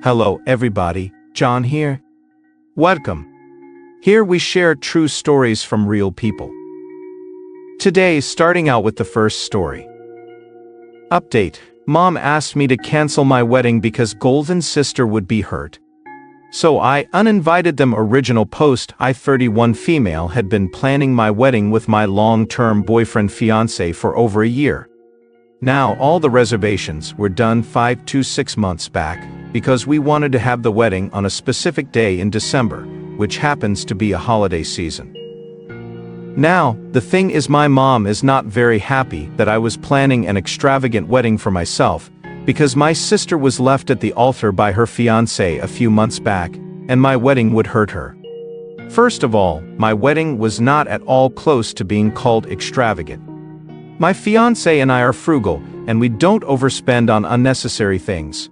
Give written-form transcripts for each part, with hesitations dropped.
Hello everybody, John here. Welcome. Here we share true stories from real people. Today, starting out with the first story. Update: Mom asked me to cancel my wedding because Golden Sister would be hurt. So I uninvited them. Original post: I 31 female had been planning my wedding with my long-term boyfriend fiancé for over a year. Now all the reservations were done 5 to 6 months back because we wanted to have the wedding on a specific day in December, which happens to be a holiday season. Now, the thing is, my mom is not very happy that I was planning an extravagant wedding for myself because my sister was left at the altar by her fiancé a few months back, and my wedding would hurt her. First of all, my wedding was not at all close to being called extravagant. My fiancé and I are frugal, and we don't overspend on unnecessary things.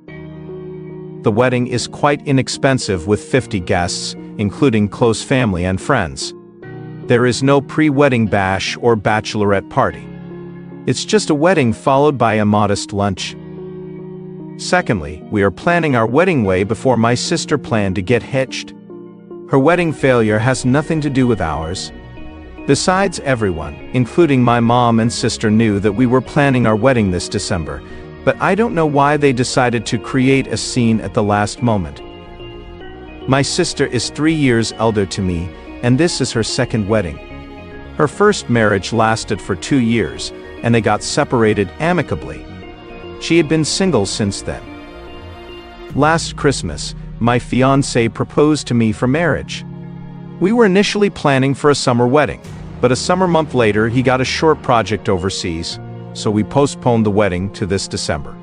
The wedding is quite inexpensive with 50 guests, including close family and friends. There is no pre-wedding bash or bachelorette party. It's just a wedding followed by a modest lunch. Secondly, we are planning our wedding way before my sister planned to get hitched. Her wedding failure has nothing to do with ours. Besides, everyone, including my mom and sister, knew that we were planning our wedding this December, but I don't know why they decided to create a scene at the last moment. My sister is 3 years older to me, and this is her second wedding. Her first marriage lasted for 2 years, and they got separated amicably. She had been single since then. Last Christmas, my fiancé proposed to me for marriage. We were initially planning for a summer wedding, but a summer month later he got a short project overseas, so we postponed the wedding to this December.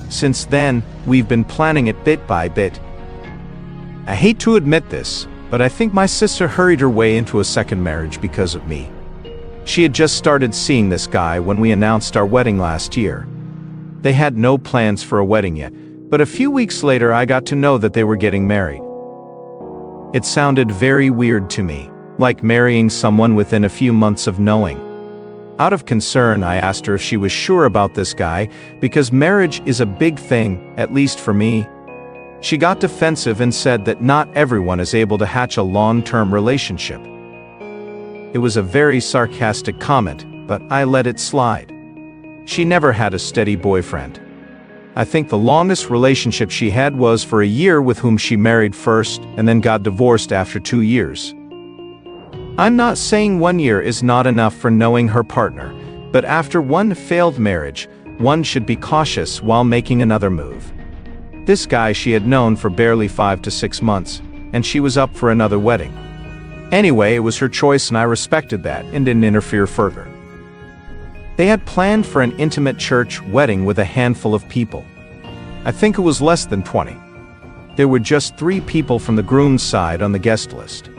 Since then, we've been planning it bit by bit. I hate to admit this, but I think my sister hurried her way into a second marriage because of me. She had just started seeing this guy when we announced our wedding last year. They had no plans for a wedding yet, but a few weeks later I got to know that they were getting married. It sounded very weird to me, like marrying someone within a few months of knowing. Out of concern, I asked her if she was sure about this guy, because marriage is a big thing, at least for me. She got defensive and said that not everyone is able to hatch a long-term relationship. It was a very sarcastic comment, but I let it slide. She never had a steady boyfriend. I think the longest relationship she had was for a year, with whom she married first and then got divorced after 2 years. I'm not saying 1 year is not enough for knowing her partner, but after one failed marriage, one should be cautious while making another move. This guy she had known for barely 5 to 6 months, and she was up for another wedding. Anyway, it was her choice and I respected that and didn't interfere further. They had planned for an intimate church wedding with a handful of people. I think it was less than 20. There were just 3 people from the groom's side on the guest list.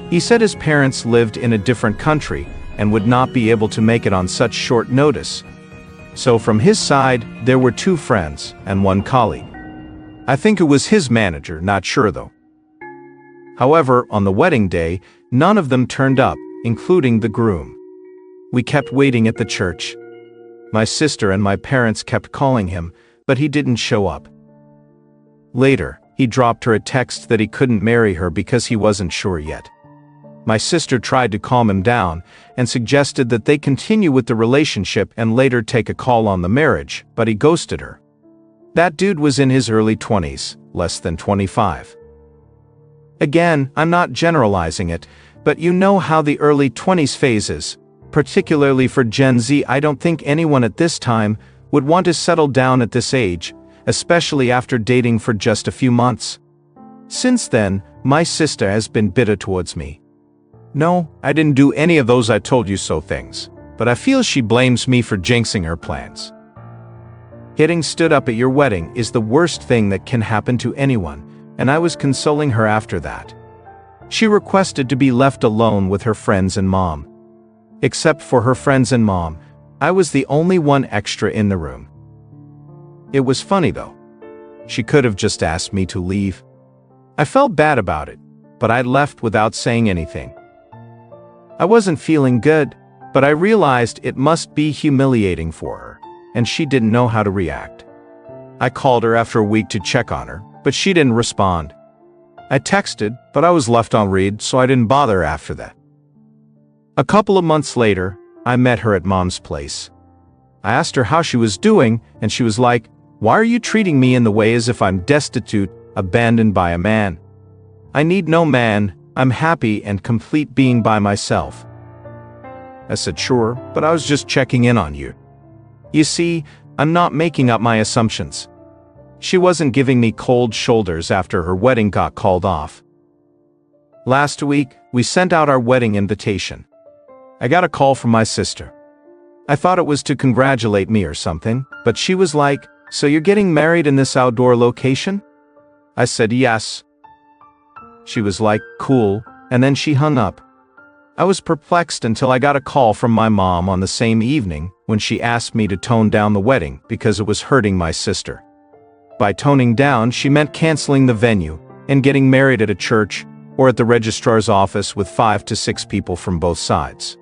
He said his parents lived in a different country and would not be able to make it on such short notice. So from his side, there were 2 friends and 1 colleague. I think it was his manager, not sure though. However, on the wedding day, none of them turned up, including the groom. We kept waiting at the church. My sister and my parents kept calling him, but he didn't show up. Later, he dropped her a text that he couldn't marry her because he wasn't sure yet. My sister tried to calm him down and suggested that they continue with the relationship and later take a call on the marriage, but he ghosted her. That dude was in his early 20s, less than 25. Again, I'm not generalizing it, but you know how the early 20s phase is, particularly for Gen Z. I don't think anyone at this time would want to settle down at this age, especially after dating for just a few months. Since then, my sister has been bitter towards me. No, I didn't do any of those "I told you so" things, but I feel she blames me for jinxing her plans. Getting stood up at your wedding is the worst thing that can happen to anyone, and I was consoling her after that. She requested to be left alone with her friends and mom. Except for her friends and mom, I was the only one extra in the room. It was funny though. She could have just asked me to leave. I felt bad about it, but I left without saying anything. I wasn't feeling good, but I realized it must be humiliating for her, and she didn't know how to react. I called her after a week to check on her, but she didn't respond. I texted, but I was left on read, so I didn't bother after that. A couple of months later, I met her at Mom's place. I asked her how she was doing, and she was like, "Why are you treating me in the way as if I'm destitute, abandoned by a man? I need no man, I'm happy and complete being by myself." I said, "Sure, but I was just checking in on you." You see, I'm not making up my assumptions. She wasn't giving me cold shoulders after her wedding got called off. Last week, we sent out our wedding invitation. I got a call from my sister. I thought it was to congratulate me or something, but she was like, "So you're getting married in this outdoor location?" I said yes. She was like, "Cool," and then she hung up. I was perplexed until I got a call from my mom on the same evening when she asked me to tone down the wedding because it was hurting my sister. By toning down, she meant canceling the venue and getting married at a church or at the registrar's office with 5 to 6 people from both sides.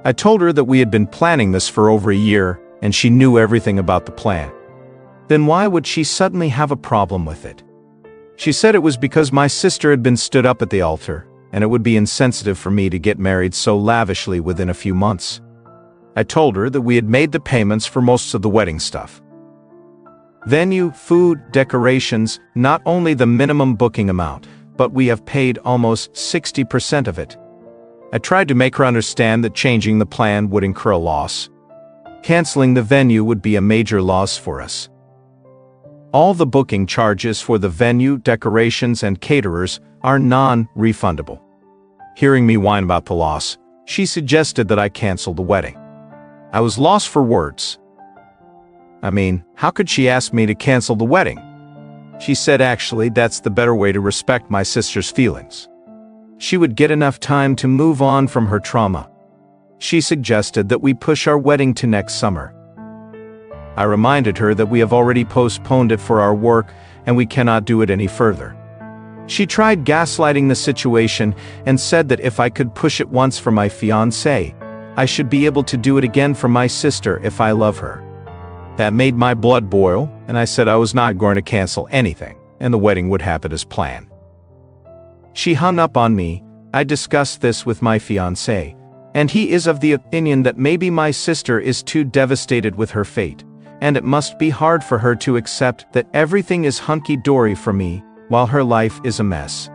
I told her that we had been planning this for over a year and she knew everything about the plan. Then why would she suddenly have a problem with it? She said it was because my sister had been stood up at the altar, and it would be insensitive for me to get married so lavishly within a few months. I told her that we had made the payments for most of the wedding stuff. Venue, food, decorations, not only the minimum booking amount, but we have paid almost 60% of it. I tried to make her understand that changing the plan would incur a loss. Canceling the venue would be a major loss for us. All the booking charges for the venue, decorations, and caterers are non-refundable. Hearing me whine about the loss, she suggested that I cancel the wedding. I was lost for words. I mean, how could she ask me to cancel the wedding? She said actually that's the better way to respect my sister's feelings. She would get enough time to move on from her trauma. She suggested that we push our wedding to next summer. I reminded her that we have already postponed it for our work and we cannot do it any further. She tried gaslighting the situation and said that if I could push it once for my fiancé, I should be able to do it again for my sister if I love her. That made my blood boil, and I said I was not going to cancel anything, and the wedding would happen as planned. She hung up on me. I discussed this with my fiancé, and he is of the opinion that maybe my sister is too devastated with her fate, and it must be hard for her to accept that everything is hunky-dory for me while her life is a mess.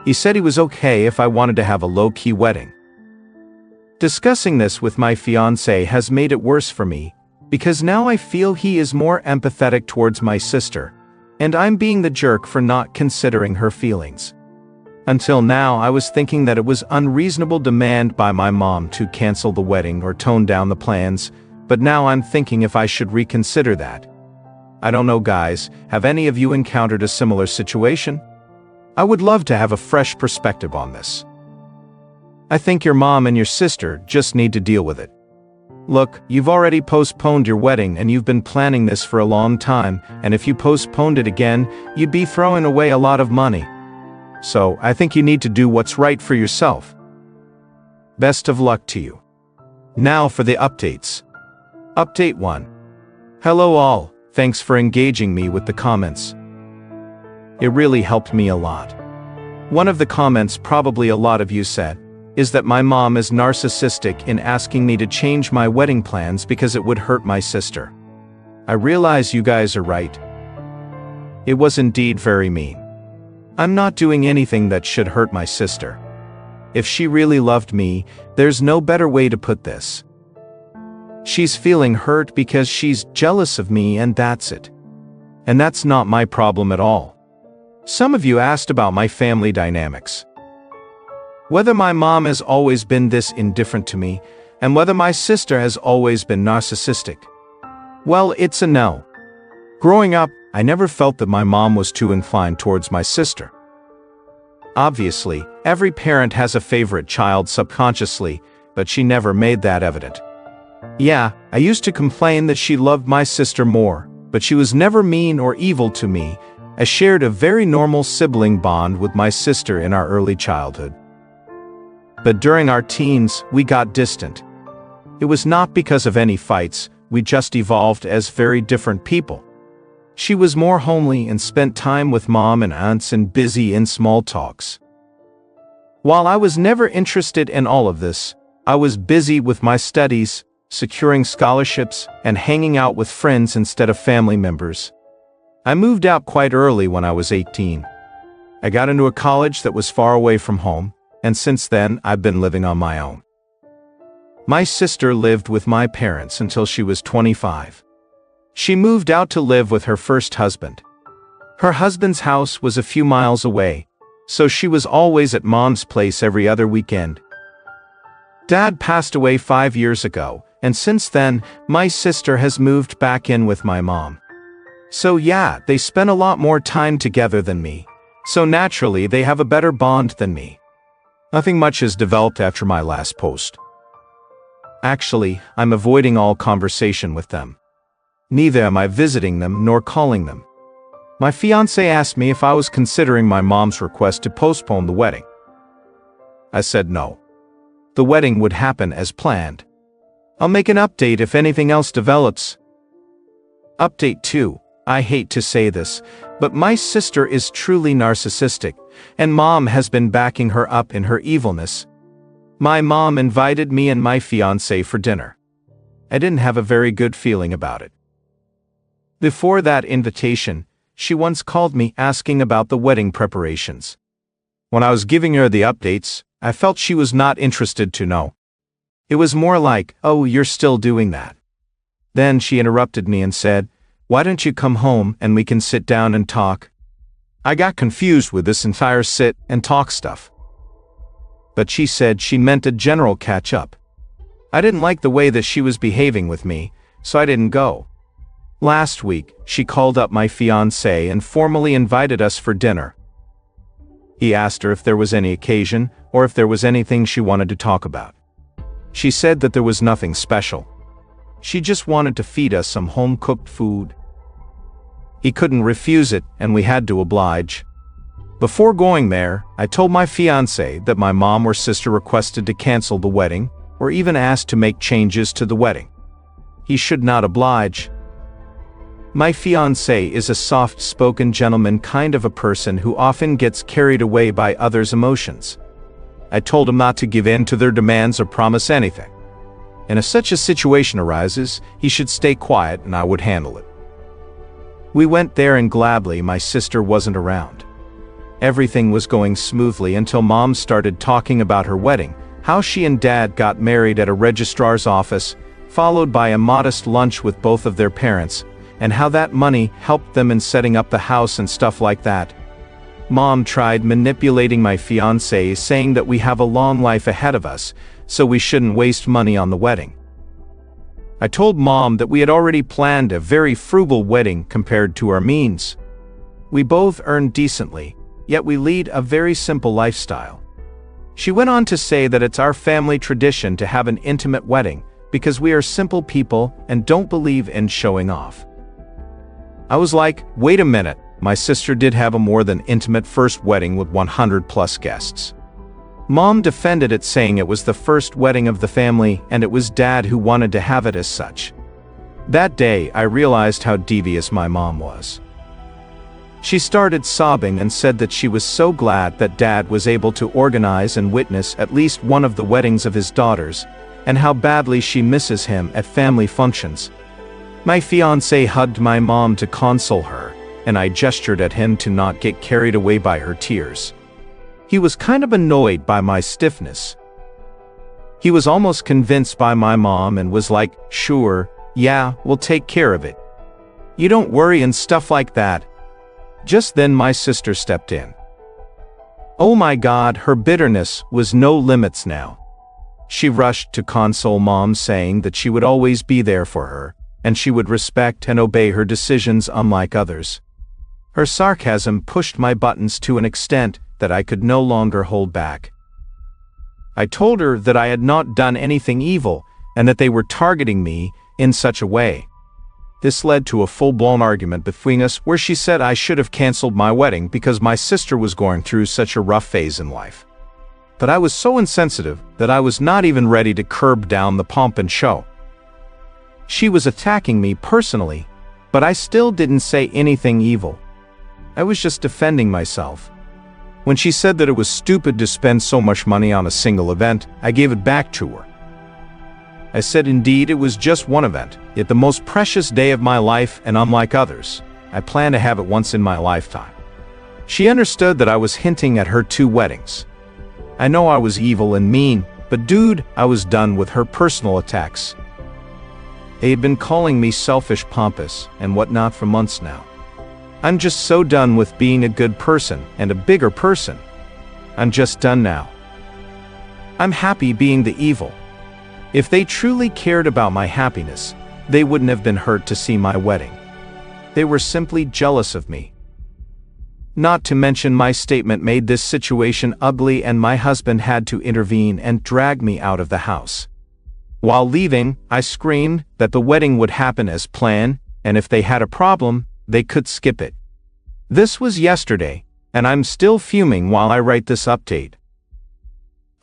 He said he was okay if I wanted to have a low-key wedding. Discussing this with my fiancé has made it worse for me, because now I feel he is more empathetic towards my sister, and I'm being the jerk for not considering her feelings. Until now, I was thinking that it was unreasonable demand by my mom to cancel the wedding or tone down the plans, but now I'm thinking if I should reconsider that. I don't know, guys, have any of you encountered a similar situation? I would love to have a fresh perspective on this. I think your mom and your sister just need to deal with it. Look, you've already postponed your wedding and you've been planning this for a long time, and if you postponed it again, you'd be throwing away a lot of money. So, I think you need to do what's right for yourself. Best of luck to you. Now for the updates. Update 1. Hello all, thanks for engaging me with the comments. It really helped me a lot. One of the comments probably a lot of you said, is that my mom is narcissistic in asking me to change my wedding plans because it would hurt my sister. I realize you guys are right. It was indeed very mean. I'm not doing anything that should hurt my sister. If she really loved me, there's no better way to put this. She's feeling hurt because she's jealous of me, and that's it. And that's not my problem at all. Some of you asked about my family dynamics. Whether my mom has always been this indifferent to me, and whether my sister has always been narcissistic. Well, it's a no. Growing up, I never felt that my mom was too inclined towards my sister. Obviously, every parent has a favorite child subconsciously, but she never made that evident. Yeah, I used to complain that she loved my sister more, but she was never mean or evil to me. I shared a very normal sibling bond with my sister in our early childhood. But during our teens, we got distant. It was not because of any fights, we just evolved as very different people. She was more homely and spent time with mom and aunts and busy in small talks. While I was never interested in all of this, I was busy with my studies, securing scholarships, and hanging out with friends instead of family members. I moved out quite early when I was 18. I got into a college that was far away from home, and since then I've been living on my own. My sister lived with my parents until she was 25. She moved out to live with her first husband. Her husband's house was a few miles away, so she was always at mom's place every other weekend. Dad passed away 5 years ago, and since then, my sister has moved back in with my mom. So yeah, they spend a lot more time together than me, so naturally they have a better bond than me. Nothing much has developed after my last post. Actually, I'm avoiding all conversation with them. Neither am I visiting them nor calling them. My fiancé asked me if I was considering my mom's request to postpone the wedding. I said no. The wedding would happen as planned. I'll make an update if anything else develops. Update 2. I hate to say this, but my sister is truly narcissistic, and mom has been backing her up in her evilness. My mom invited me and my fiancé for dinner. I didn't have a very good feeling about it. Before that invitation, she once called me asking about the wedding preparations. When I was giving her the updates, I felt she was not interested to know. It was more like, "Oh, you're still doing that." Then she interrupted me and said, "Why don't you come home and we can sit down and talk?" I got confused with this entire sit and talk stuff. But she said she meant a general catch-up. I didn't like the way that she was behaving with me, so I didn't go. Last week, she called up my fiancé and formally invited us for dinner. He asked her if there was any occasion or if there was anything she wanted to talk about. She said that there was nothing special. She just wanted to feed us some home-cooked food. He couldn't refuse it, and we had to oblige. Before going there, I told my fiancé that my mom or sister requested to cancel the wedding, or even asked to make changes to the wedding. He should not oblige. My fiancé is a soft-spoken gentleman kind of a person who often gets carried away by others' emotions. I told him not to give in to their demands or promise anything. And if such a situation arises, he should stay quiet and I would handle it. We went there and gladly my sister wasn't around. Everything was going smoothly until mom started talking about her wedding, how she and dad got married at a registrar's office, followed by a modest lunch with both of their parents, and how that money helped them in setting up the house and stuff like that. Mom tried manipulating my fiancé, saying that we have a long life ahead of us, so we shouldn't waste money on the wedding. I told mom that we had already planned a very frugal wedding compared to our means. We both earn decently, yet we lead a very simple lifestyle. She went on to say that it's our family tradition to have an intimate wedding because we are simple people and don't believe in showing off. I was like, wait a minute, my sister did have a more than intimate first wedding with 100+ guests. Mom defended it, saying it was the first wedding of the family and it was dad who wanted to have it as such. That day, I realized how devious my mom was. She started sobbing and said that she was so glad that dad was able to organize and witness at least one of the weddings of his daughters, and how badly she misses him at family functions. My fiancé hugged my mom to console her, and I gestured at him to not get carried away by her tears. He was kind of annoyed by my stiffness. He was almost convinced by my mom and was like, "Sure, yeah, we'll take care of it. You don't worry," and stuff like that. Just then my sister stepped in. Oh my God, her bitterness was no limits now. She rushed to console mom, saying that she would always be there for her, and she would respect and obey her decisions unlike others. Her sarcasm pushed my buttons to an extent that I could no longer hold back. I told her that I had not done anything evil and that they were targeting me in such a way. This led to a full-blown argument between us where she said I should have canceled my wedding because my sister was going through such a rough phase in life. But I was so insensitive that I was not even ready to curb down the pomp and show. She was attacking me personally, But I still didn't say anything evil. I was just defending myself. When she said that it was stupid to spend so much money on a single event, I gave it back to her. I said indeed it was just one event, yet the most precious day of my life, and unlike others, I plan to have it once in my lifetime. She understood that I was hinting at her 2 weddings. I know I was evil and mean, but dude, I was done with her personal attacks. They had been calling me selfish, pompous, and whatnot for months now. I'm just so done with being a good person and a bigger person. I'm just done now. I'm happy being the evil. If they truly cared about my happiness, they wouldn't have been hurt to see my wedding. They were simply jealous of me. Not to mention my statement made this situation ugly, and my husband had to intervene and drag me out of the house. While leaving, I screamed that the wedding would happen as planned, and if they had a problem, they could skip it. This was yesterday, and I'm still fuming while I write this update.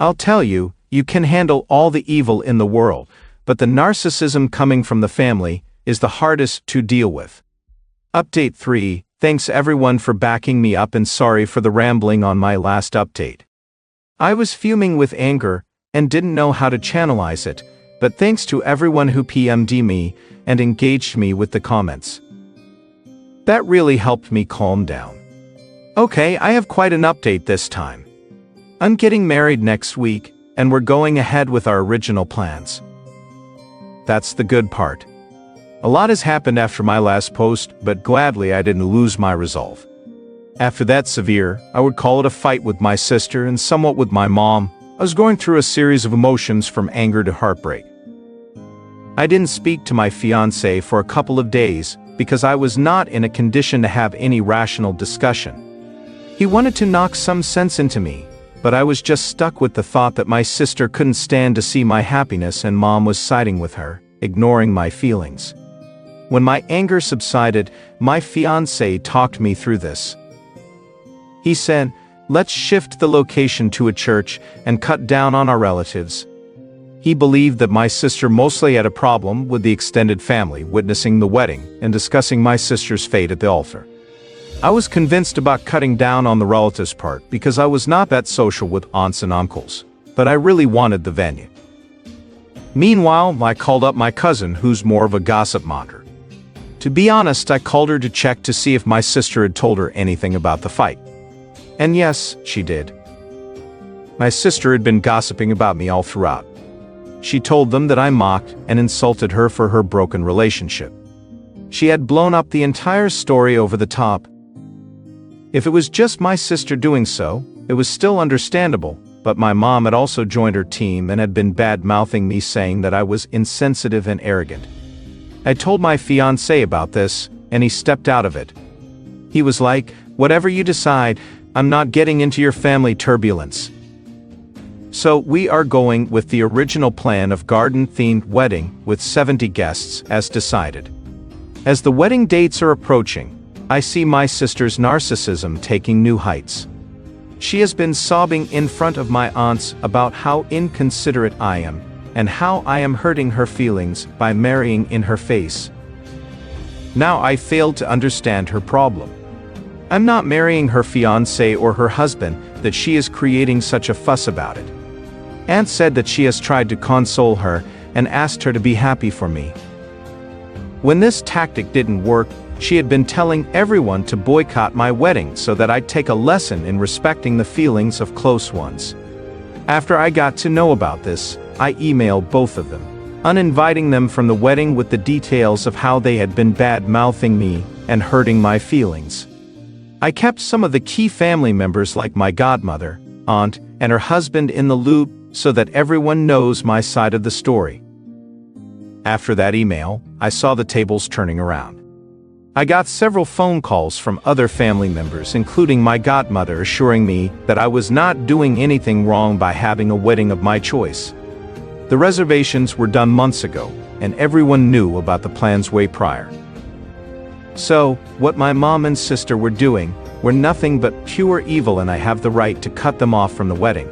I'll tell you, you can handle all the evil in the world, but the narcissism coming from the family is the hardest to deal with. Update 3. Thanks everyone for backing me up, and sorry for the rambling on my last update. I was fuming with anger and didn't know how to channelize it, but thanks to everyone who PM'd me and engaged me with the comments. That really helped me calm down. Okay, I have quite an update this time. I'm getting married next week, and we're going ahead with our original plans. That's the good part. A lot has happened after my last post, but gladly I didn't lose my resolve. After that severe, I would call it a fight with my sister and somewhat with my mom, I was going through a series of emotions from anger to heartbreak. I didn't speak to my fiancé for a couple of days because I was not in a condition to have any rational discussion. He wanted to knock some sense into me, but I was just stuck with the thought that my sister couldn't stand to see my happiness and mom was siding with her, ignoring my feelings. When my anger subsided, my fiancé talked me through this. He said, "Let's shift the location to a church and cut down on our relatives." He believed that my sister mostly had a problem with the extended family witnessing the wedding and discussing my sister's fate at the altar. I was convinced about cutting down on the relatives part because I was not that social with aunts and uncles, but I really wanted the venue. Meanwhile, I called up my cousin, who's more of a gossip monger. To be honest, I called her to check to see if my sister had told her anything about the fight. And yes, she did. My sister had been gossiping about me all throughout. She told them that I mocked and insulted her for her broken relationship. She had blown up the entire story over the top. If it was just my sister doing so, it was still understandable, but my mom had also joined her team and had been bad-mouthing me, saying that I was insensitive and arrogant. I told my fiancé about this, and he stepped out of it. He was like, "Whatever you decide, I'm not getting into your family turbulence." So we are going with the original plan of garden-themed wedding with 70 guests as decided. As the wedding dates are approaching, I see my sister's narcissism taking new heights. She has been sobbing in front of my aunts about how inconsiderate I am, and how I am hurting her feelings by marrying in her face. Now I fail to understand her problem. I'm not marrying her fiancé or her husband, that she is creating such a fuss about it. Aunt said that she has tried to console her and asked her to be happy for me. When this tactic didn't work, she had been telling everyone to boycott my wedding so that I'd take a lesson in respecting the feelings of close ones. After I got to know about this, I emailed both of them, uninviting them from the wedding with the details of how they had been bad-mouthing me and hurting my feelings. I kept some of the key family members like my godmother, aunt, and her husband in the loop so that everyone knows my side of the story. After that email, I saw the tables turning around. I got several phone calls from other family members, including my godmother, assuring me that I was not doing anything wrong by having a wedding of my choice. The reservations were done months ago, and everyone knew about the plans way prior. So, what my mom and sister were doing were nothing but pure evil, and I have the right to cut them off from the wedding.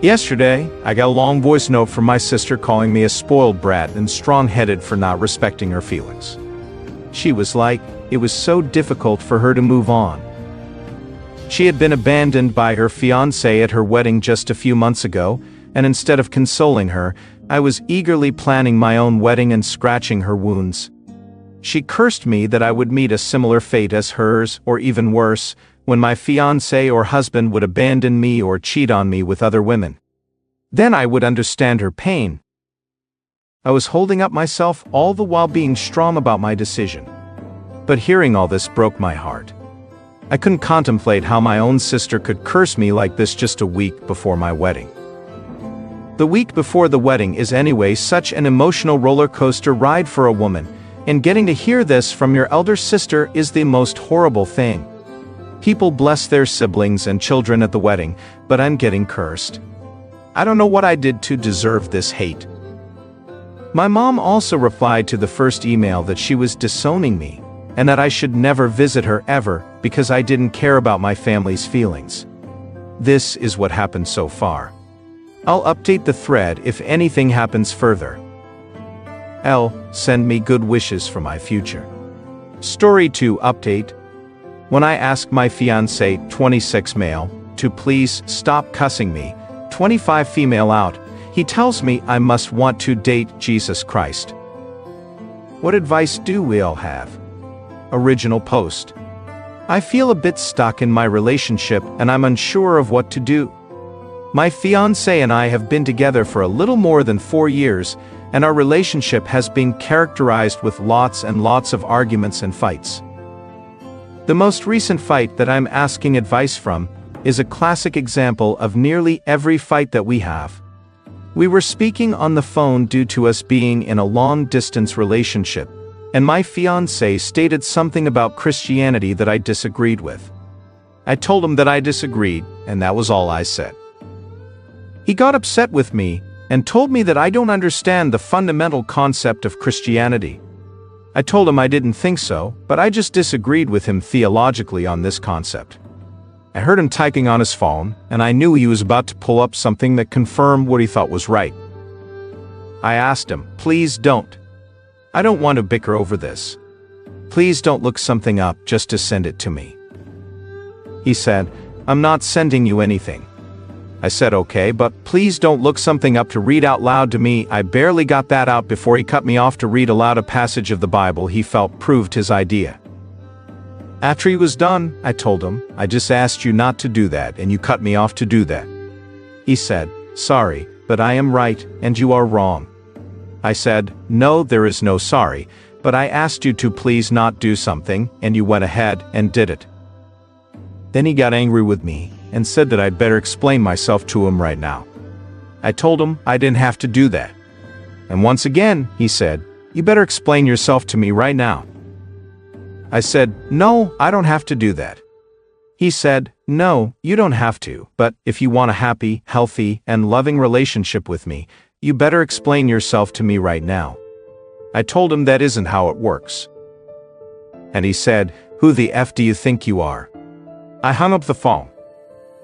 Yesterday, I got a long voice note from my sister calling me a spoiled brat and strong-headed for not respecting her feelings. She was like, it was so difficult for her to move on. She had been abandoned by her fiancé at her wedding just a few months ago, and instead of consoling her, I was eagerly planning my own wedding and scratching her wounds. She cursed me that I would meet a similar fate as hers, or even worse, when my fiancé or husband would abandon me or cheat on me with other women. Then I would understand her pain. I was holding up myself all the while being strong about my decision. But hearing all this broke my heart. I couldn't contemplate how my own sister could curse me like this just a week before my wedding. The week before the wedding is anyway such an emotional roller coaster ride for a woman, and getting to hear this from your elder sister is the most horrible thing. People bless their siblings and children at the wedding, but I'm getting cursed. I don't know what I did to deserve this hate. My mom also replied to the first email that she was disowning me, and that I should never visit her ever because I didn't care about my family's feelings. This is what happened so far. I'll update the thread if anything happens further. L. Send me good wishes for my future. Story 2 update. When I ask my fiancé, 26 male, to please stop cussing me, 25 female out, he tells me I must want to date Jesus Christ. What advice do we all have? Original post. I feel a bit stuck in my relationship and I'm unsure of what to do. My fiancé and I have been together for a little more than 4 years, and our relationship has been characterized with lots and lots of arguments and fights. The most recent fight that I'm asking advice from is a classic example of nearly every fight that we have. We were speaking on the phone due to us being in a long-distance relationship, and my fiancé stated something about Christianity that I disagreed with. I told him that I disagreed, and that was all I said. He got upset with me and told me that I don't understand the fundamental concept of Christianity. I told him I didn't think so, but I just disagreed with him theologically on this concept. I heard him typing on his phone, and I knew he was about to pull up something that confirmed what he thought was right. I asked him, please don't. I don't want to bicker over this. Please don't look something up just to send it to me. He said, I'm not sending you anything. I said okay, but please don't look something up to read out loud to me. I barely got that out before he cut me off to read aloud a passage of the Bible he felt proved his idea. After he was done, I told him, I just asked you not to do that and you cut me off to do that. He said, sorry, but I am right and you are wrong. I said, no, there is no sorry, but I asked you to please not do something and you went ahead and did it. Then he got angry with me and said that I'd better explain myself to him right now. I told him I didn't have to do that. And once again, he said, you better explain yourself to me right now. I said, no, I don't have to do that. He said, no, you don't have to, but if you want a happy, healthy, and loving relationship with me, you better explain yourself to me right now. I told him that isn't how it works. And he said, who the F do you think you are? I hung up the phone.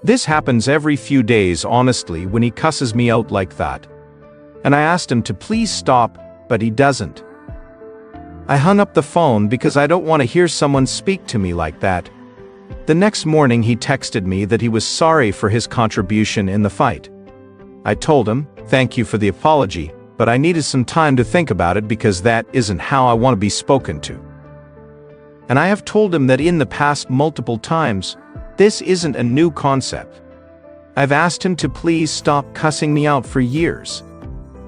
This happens every few days, honestly, when he cusses me out like that. And I asked him to please stop, but he doesn't. I hung up the phone because I don't want to hear someone speak to me like that. The next morning he texted me that he was sorry for his contribution in the fight. I told him, thank you for the apology, but I needed some time to think about it because that isn't how I want to be spoken to. And I have told him that in the past multiple times, this isn't a new concept. I've asked him to please stop cussing me out for years.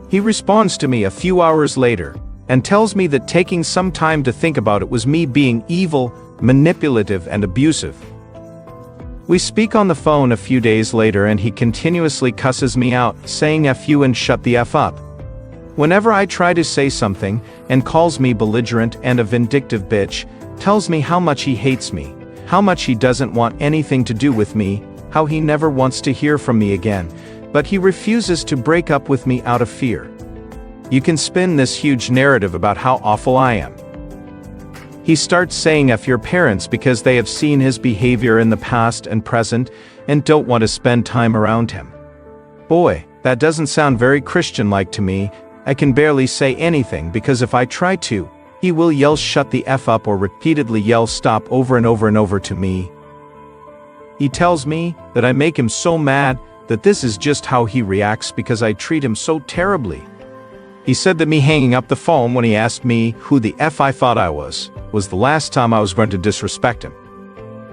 He responds to me a few hours later and tells me that taking some time to think about it was me being evil, manipulative, and abusive. We speak on the phone a few days later and he continuously cusses me out, saying F you and shut the F up. Whenever I try to say something, and calls me belligerent and a vindictive bitch, tells me how much he hates me, how much he doesn't want anything to do with me, how he never wants to hear from me again, but he refuses to break up with me out of fear. You can spin this huge narrative about how awful I am. He starts saying F your parents because they have seen his behavior in the past and present and don't want to spend time around him. Boy, that doesn't sound very Christian-like to me. I can barely say anything because if I try to, He will yell "shut the F up" or repeatedly yell "stop" over and over and over to me. He tells me that I make him so mad that this is just how he reacts because I treat him so terribly. He said that me hanging up the phone when he asked me who the F I thought I was the last time I was going to disrespect him.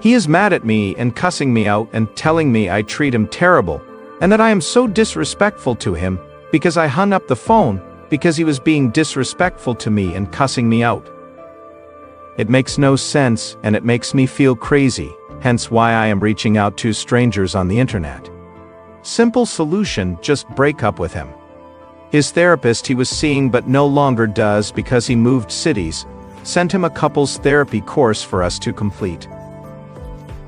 He is mad at me and cussing me out and telling me I treat him terrible and that I am so disrespectful to him because I hung up the phone because he was being disrespectful to me and cussing me out. It makes no sense and it makes me feel crazy, hence why I am reaching out to strangers on the internet. Simple solution, just break up with him. His therapist he was seeing but no longer does because he moved cities, sent him a couples therapy course for us to complete.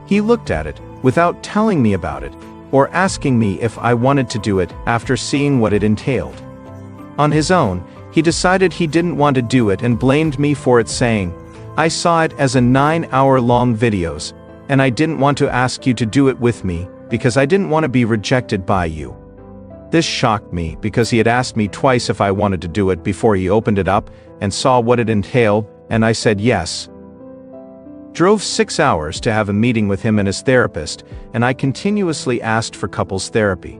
He looked at it, without telling me about it, or asking me if I wanted to do it after seeing what it entailed. On his own, he decided he didn't want to do it and blamed me for it, saying, "I saw it as a 9-hour-long videos, and I didn't want to ask you to do it with me because I didn't want to be rejected by you." This shocked me because he had asked me twice if I wanted to do it before he opened it up and saw what it entailed, and I said yes. Drove 6 hours to have a meeting with him and his therapist, and I continuously asked for couples therapy.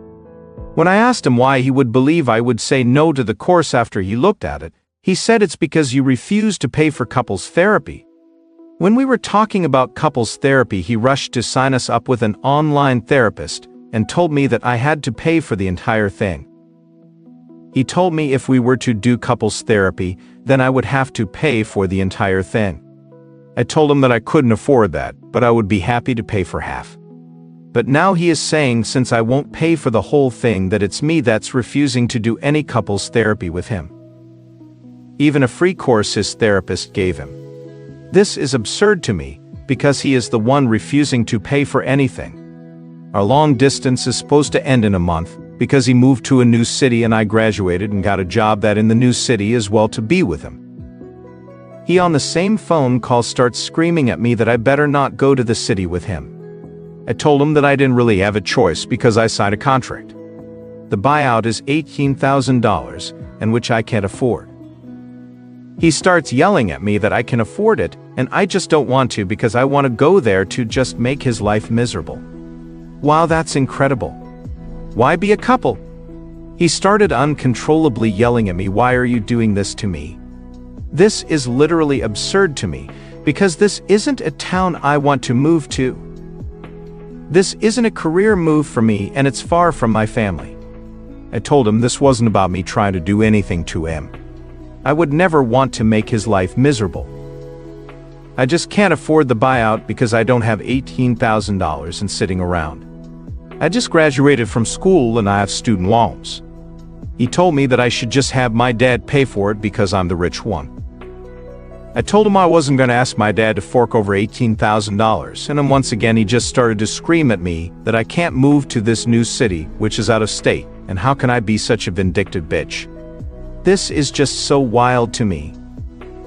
When I asked him why he would believe I would say no to the course after he looked at it, he said it's because you refuse to pay for couples therapy. When we were talking about couples therapy, he rushed to sign us up with an online therapist and told me that I had to pay for the entire thing. He told me if we were to do couples therapy, then I would have to pay for the entire thing. I told him that I couldn't afford that, but I would be happy to pay for half. But now he is saying since I won't pay for the whole thing that it's me that's refusing to do any couples therapy with him. Even a free course his therapist gave him. This is absurd to me, because he is the one refusing to pay for anything. Our long distance is supposed to end in a month, because he moved to a new city and I graduated and got a job that in the new city as well to be with him. He on the same phone call starts screaming at me that I better not go to the city with him. I told him that I didn't really have a choice because I signed a contract. The buyout is $18,000, and which I can't afford. He starts yelling at me that I can afford it, and I just don't want to because I want to go there to just make his life miserable. Wow, that's incredible. Why be a couple? He started uncontrollably yelling at me, "Why are you doing this to me?" This is literally absurd to me, because this isn't a town I want to move to. This isn't a career move for me and it's far from my family. I told him this wasn't about me trying to do anything to him. I would never want to make his life miserable. I just can't afford the buyout because I don't have $18,000 and sitting around. I just graduated from school and I have student loans. He told me that I should just have my dad pay for it because I'm the rich one. I told him I wasn't going to ask my dad to fork over $18,000, and then once again he just started to scream at me that I can't move to this new city, which is out of state, and how can I be such a vindictive bitch? This is just so wild to me.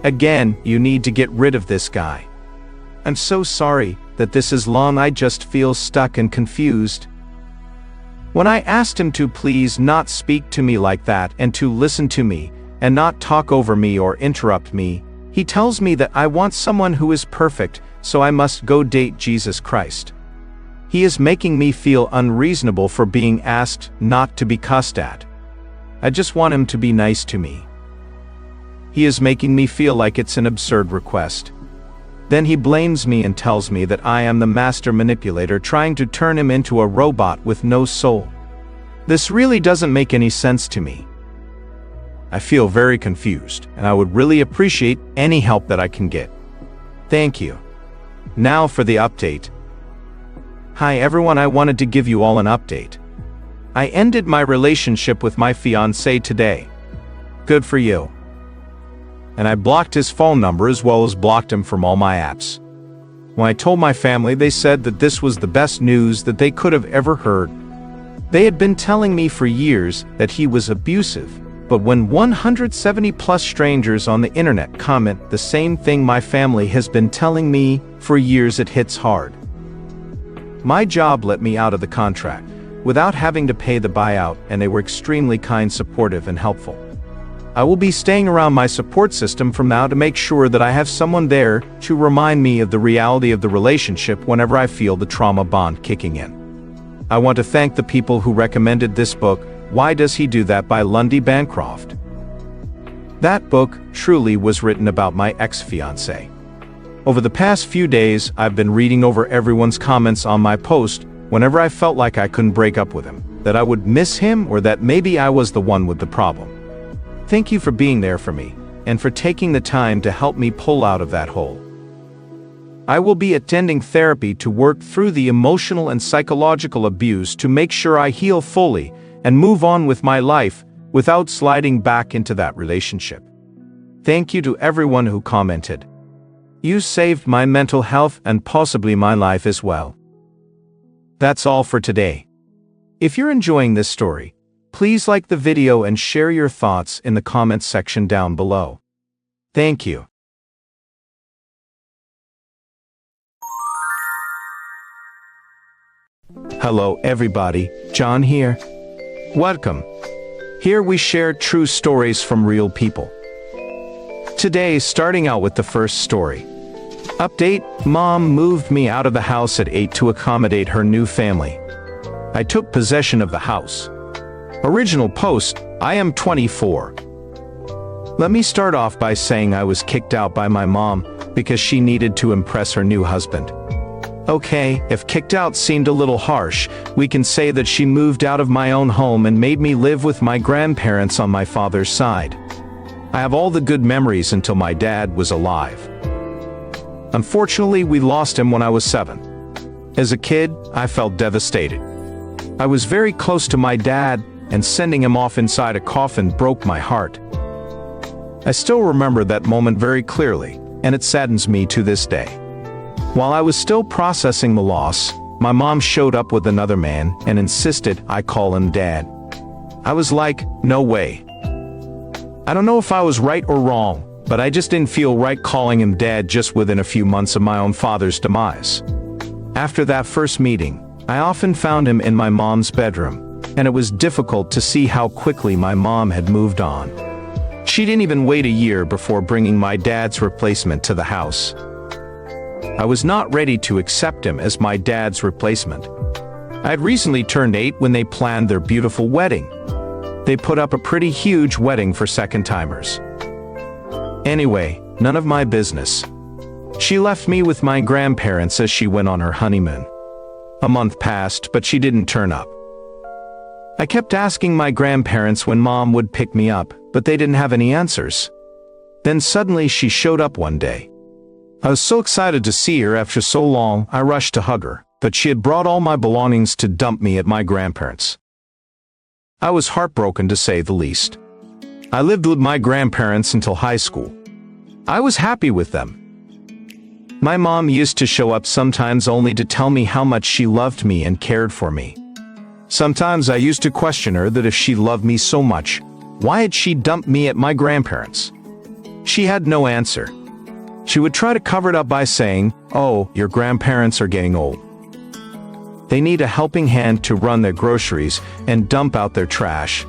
Again, you need to get rid of this guy. I'm so sorry that this is long. I just feel stuck and confused. When I asked him to please not speak to me like that and to listen to me and not talk over me or interrupt me, he tells me that I want someone who is perfect, so I must go date Jesus Christ. He is making me feel unreasonable for being asked not to be cussed at. I just want him to be nice to me. He is making me feel like it's an absurd request. Then he blames me and tells me that I am the master manipulator trying to turn him into a robot with no soul. This really doesn't make any sense to me. I feel very confused, and I would really appreciate any help that I can get. Thank you. Now for the update. Hi everyone, I wanted to give you all an update. I ended my relationship with my fiancé today. Good for you. And I blocked his phone number as well as blocked him from all my apps. When I told my family, they said that this was the best news that they could have ever heard. They had been telling me for years that he was abusive, but when 170 plus strangers on the internet comment the same thing my family has been telling me for years, it hits hard. My job let me out of the contract without having to pay the buyout, and they were extremely kind, supportive, and helpful. I will be staying around my support system from now to make sure that I have someone there to remind me of the reality of the relationship whenever I feel the trauma bond kicking in. I want to thank the people who recommended this book, Why Does He Do That by Lundy Bancroft. That book truly was written about my ex-fiancé. Over the past few days, I've been reading over everyone's comments on my post whenever I felt like I couldn't break up with him, that I would miss him, or that maybe I was the one with the problem. Thank you for being there for me, and for taking the time to help me pull out of that hole. I will be attending therapy to work through the emotional and psychological abuse to make sure I heal fully and move on with my life without sliding back into that relationship. Thank you to everyone who commented. You saved my mental health and possibly my life as well. That's all for today. If you're enjoying this story, please like the video and share your thoughts in the comments section down below. Thank you. Hello everybody, John here. Welcome. Here we share true stories from real people. Today, starting out with the first story. Update: Mom moved me out of the house at 8 to accommodate her new family. I took possession of the house. Original post: I am 24. Let me start off by saying I was kicked out by my mom because she needed to impress her new husband. Okay, if kicked out seemed a little harsh, we can say that she moved out of my own home and made me live with my grandparents on my father's side. I have all the good memories until my dad was alive. Unfortunately, we lost him when I was 7. As a kid, I felt devastated. I was very close to my dad, and sending him off inside a coffin broke my heart. I still remember that moment very clearly, and it saddens me to this day. While I was still processing the loss, my mom showed up with another man and insisted I call him Dad. I was like, no way. I don't know if I was right or wrong, but I just didn't feel right calling him Dad just within a few months of my own father's demise. After that first meeting, I often found him in my mom's bedroom, and it was difficult to see how quickly my mom had moved on. She didn't even wait a year before bringing my dad's replacement to the house. I was not ready to accept him as my dad's replacement. I had recently turned 8 when they planned their beautiful wedding. They put up a pretty huge wedding for second-timers. Anyway, none of my business. She left me with my grandparents as she went on her honeymoon. A month passed, but she didn't turn up. I kept asking my grandparents when Mom would pick me up, but they didn't have any answers. Then suddenly she showed up one day. I was so excited to see her after so long, I rushed to hug her, but she had brought all my belongings to dump me at my grandparents'. I was heartbroken to say the least. I lived with my grandparents until high school. I was happy with them. My mom used to show up sometimes only to tell me how much she loved me and cared for me. Sometimes I used to question her that if she loved me so much, why had she dumped me at my grandparents'? She had no answer. She would try to cover it up by saying, "Oh, your grandparents are getting old. They need a helping hand to run their groceries and dump out their trash."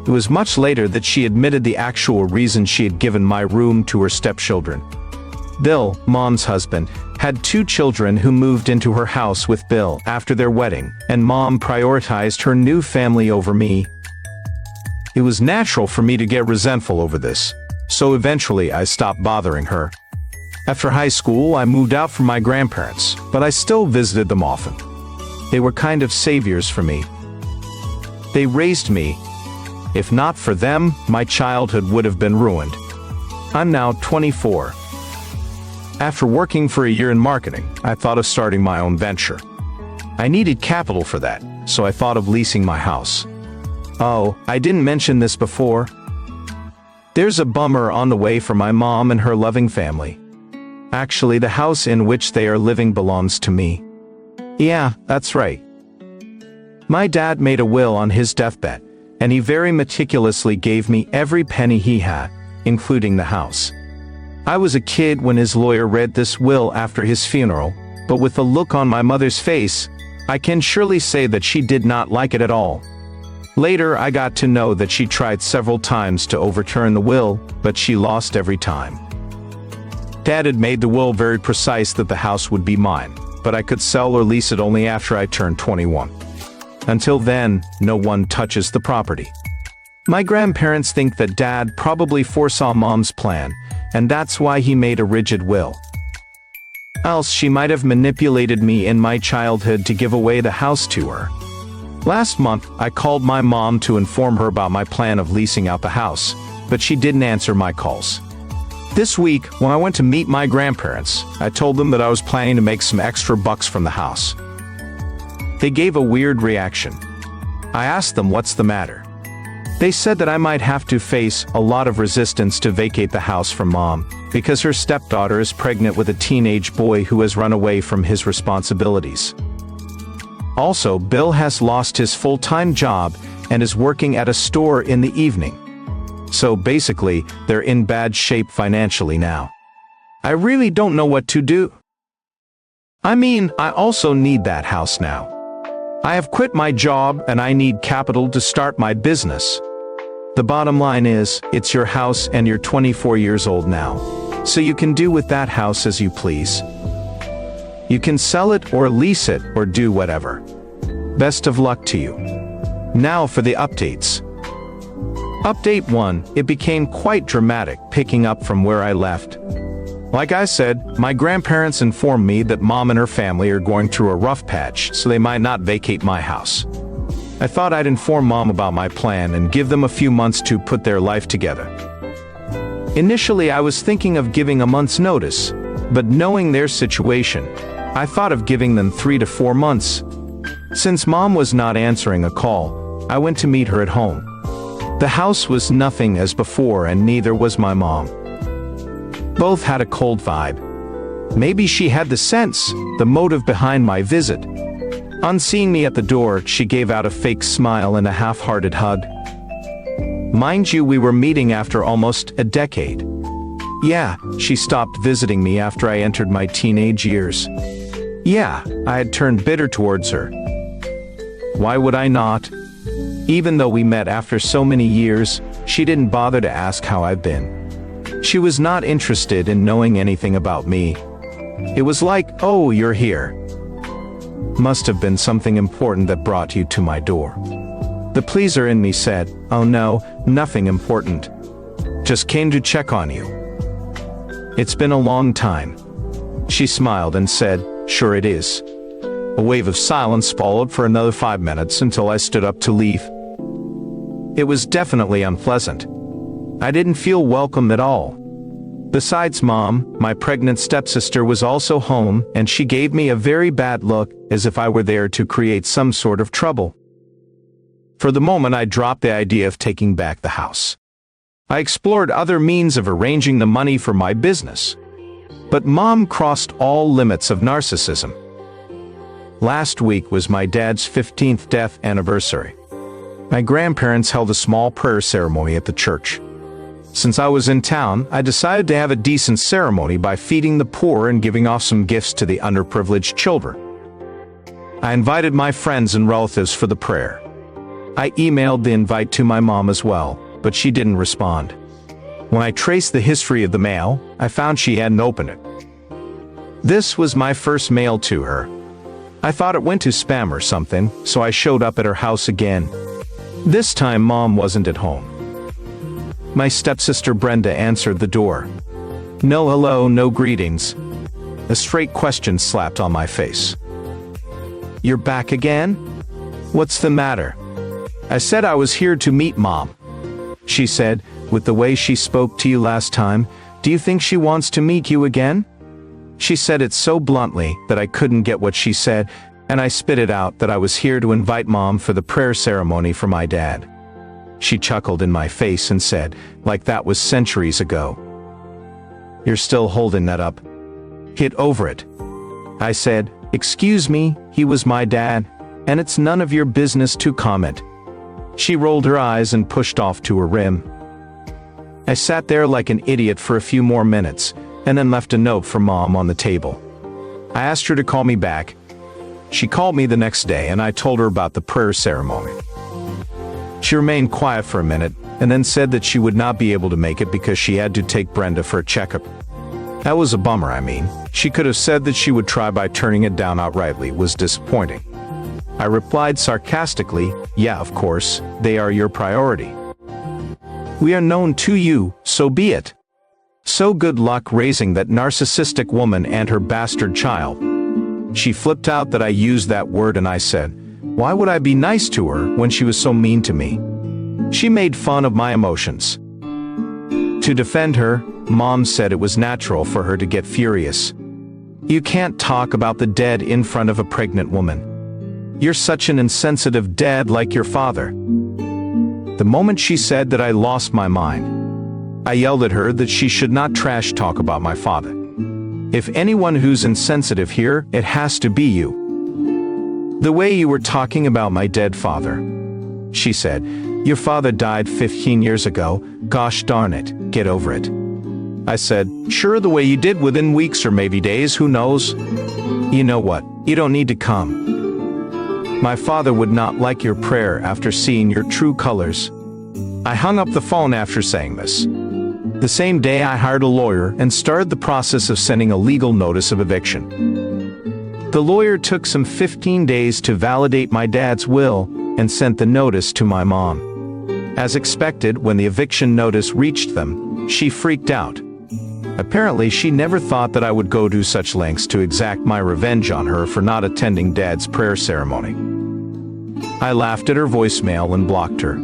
It was much later that she admitted the actual reason she had given my room to her stepchildren. Bill, Mom's husband, had 2 children who moved into her house with Bill after their wedding, and Mom prioritized her new family over me. It was natural for me to get resentful over this, so eventually I stopped bothering her. After high school, I moved out from my grandparents, but I still visited them often. They were kind of saviors for me. They raised me. If not for them, my childhood would have been ruined. I'm now 24. After working for a year in marketing, I thought of starting my own venture. I needed capital for that, so I thought of leasing my house. Oh, I didn't mention this before. There's a bummer on the way for my mom and her loving family. Actually, the house in which they are living belongs to me. Yeah, that's right. My dad made a will on his deathbed, and he very meticulously gave me every penny he had, including the house. I was a kid when his lawyer read this will after his funeral, but with the look on my mother's face, I can surely say that she did not like it at all. Later, I got to know that she tried several times to overturn the will, but she lost every time. Dad had made the will very precise that the house would be mine, but I could sell or lease it only after I turned 21. Until then, no one touches the property. My grandparents think that Dad probably foresaw Mom's plan, and that's why he made a rigid will. Else she might have manipulated me in my childhood to give away the house to her. Last month, I called my mom to inform her about my plan of leasing out the house, but she didn't answer my calls. This week, when I went to meet my grandparents, I told them that I was planning to make some extra bucks from the house. They gave a weird reaction. I asked them what's the matter. They said that I might have to face a lot of resistance to vacate the house from Mom, because her stepdaughter is pregnant with a teenage boy who has run away from his responsibilities. Also, Bill has lost his full-time job and is working at a store in the evening. So basically, they're in bad shape financially now. I really don't know what to do. I mean, I also need that house now. I have quit my job and I need capital to start my business. The bottom line is, it's your house and you're 24 years old now. So you can do with that house as you please. You can sell it or lease it or do whatever. Best of luck to you. Now for the updates. Update 1, it became quite dramatic picking up from where I left. Like I said, my grandparents informed me that Mom and her family are going through a rough patch, so they might not vacate my house. I thought I'd inform Mom about my plan and give them a few months to put their life together. Initially, I was thinking of giving a month's notice, but knowing their situation, I thought of giving them 3 to 4 months. Since Mom was not answering a call, I went to meet her at home. The house was nothing as before and neither was my mom. Both had a cold vibe. Maybe she had the sense, the motive behind my visit. On seeing me at the door, she gave out a fake smile and a half-hearted hug. Mind you, we were meeting after almost a decade. Yeah, she stopped visiting me after I entered my teenage years. Yeah, I had turned bitter towards her. Why would I not? Even though we met after so many years, she didn't bother to ask how I've been. She was not interested in knowing anything about me. It was like, oh, you're here. Must have been something important that brought you to my door. The pleaser in me said, oh no, nothing important. Just came to check on you. It's been a long time. She smiled and said, sure it is. A wave of silence followed for another 5 minutes until I stood up to leave. It was definitely unpleasant. I didn't feel welcome at all. Besides Mom, my pregnant stepsister was also home and she gave me a very bad look, as if I were there to create some sort of trouble. For the moment, I dropped the idea of taking back the house. I explored other means of arranging the money for my business. But Mom crossed all limits of narcissism. Last week was my dad's 15th death anniversary. My grandparents held a small prayer ceremony at the church. Since I was in town, I decided to have a decent ceremony by feeding the poor and giving off some gifts to the underprivileged children. I invited my friends and relatives for the prayer. I emailed the invite to my mom as well, but she didn't respond. When I traced the history of the mail, I found she hadn't opened it. This was my first mail to her. I thought it went to spam or something, so I showed up at her house again. This time Mom wasn't at home. My stepsister Brenda answered the door. No hello, no greetings. A straight question slapped on my face. You're back again? What's the matter? I said I was here to meet Mom. She said, with the way she spoke to you last time, do you think she wants to meet you again? She said it so bluntly that I couldn't get what she said, and I spit it out that I was here to invite Mom for the prayer ceremony for my dad. She chuckled in my face and said, like that was centuries ago. You're still holding that up. Get over it. I said, excuse me, he was my dad, and it's none of your business to comment. She rolled her eyes and pushed off to her rim. I sat there like an idiot for a few more minutes, and then left a note for Mom on the table. I asked her to call me back. She called me the next day and I told her about the prayer ceremony. She remained quiet for a minute, and then said that she would not be able to make it because she had to take Brenda for a checkup. That was a bummer. She could have said that she would try by turning it down outrightly. It was disappointing. I replied sarcastically, "Yeah, of course, they are your priority. We are known to you, so be it. So good luck raising that narcissistic woman and her bastard child." She flipped out that I used that word, and I said, "Why would I be nice to her when she was so mean to me?" She made fun of my emotions. To defend her, Mom said it was natural for her to get furious. "You can't talk about the dead in front of a pregnant woman. You're such an insensitive dad like your father." The moment she said that, I lost my mind. I yelled at her that she should not trash talk about my father. "If anyone who's insensitive here, it has to be you. The way you were talking about my dead father." She said, "Your father died 15 years ago, gosh darn it, get over it." I said, "Sure, the way you did, within weeks or maybe days, who knows? You know what, you don't need to come. My father would not like your prayer after seeing your true colors." I hung up the phone after saying this. The same day I hired a lawyer and started the process of sending a legal notice of eviction. The lawyer took some 15 days to validate my dad's will and sent the notice to my mom. As expected, when the eviction notice reached them, she freaked out. Apparently, she never thought that I would go to such lengths to exact my revenge on her for not attending Dad's prayer ceremony. I laughed at her voicemail and blocked her.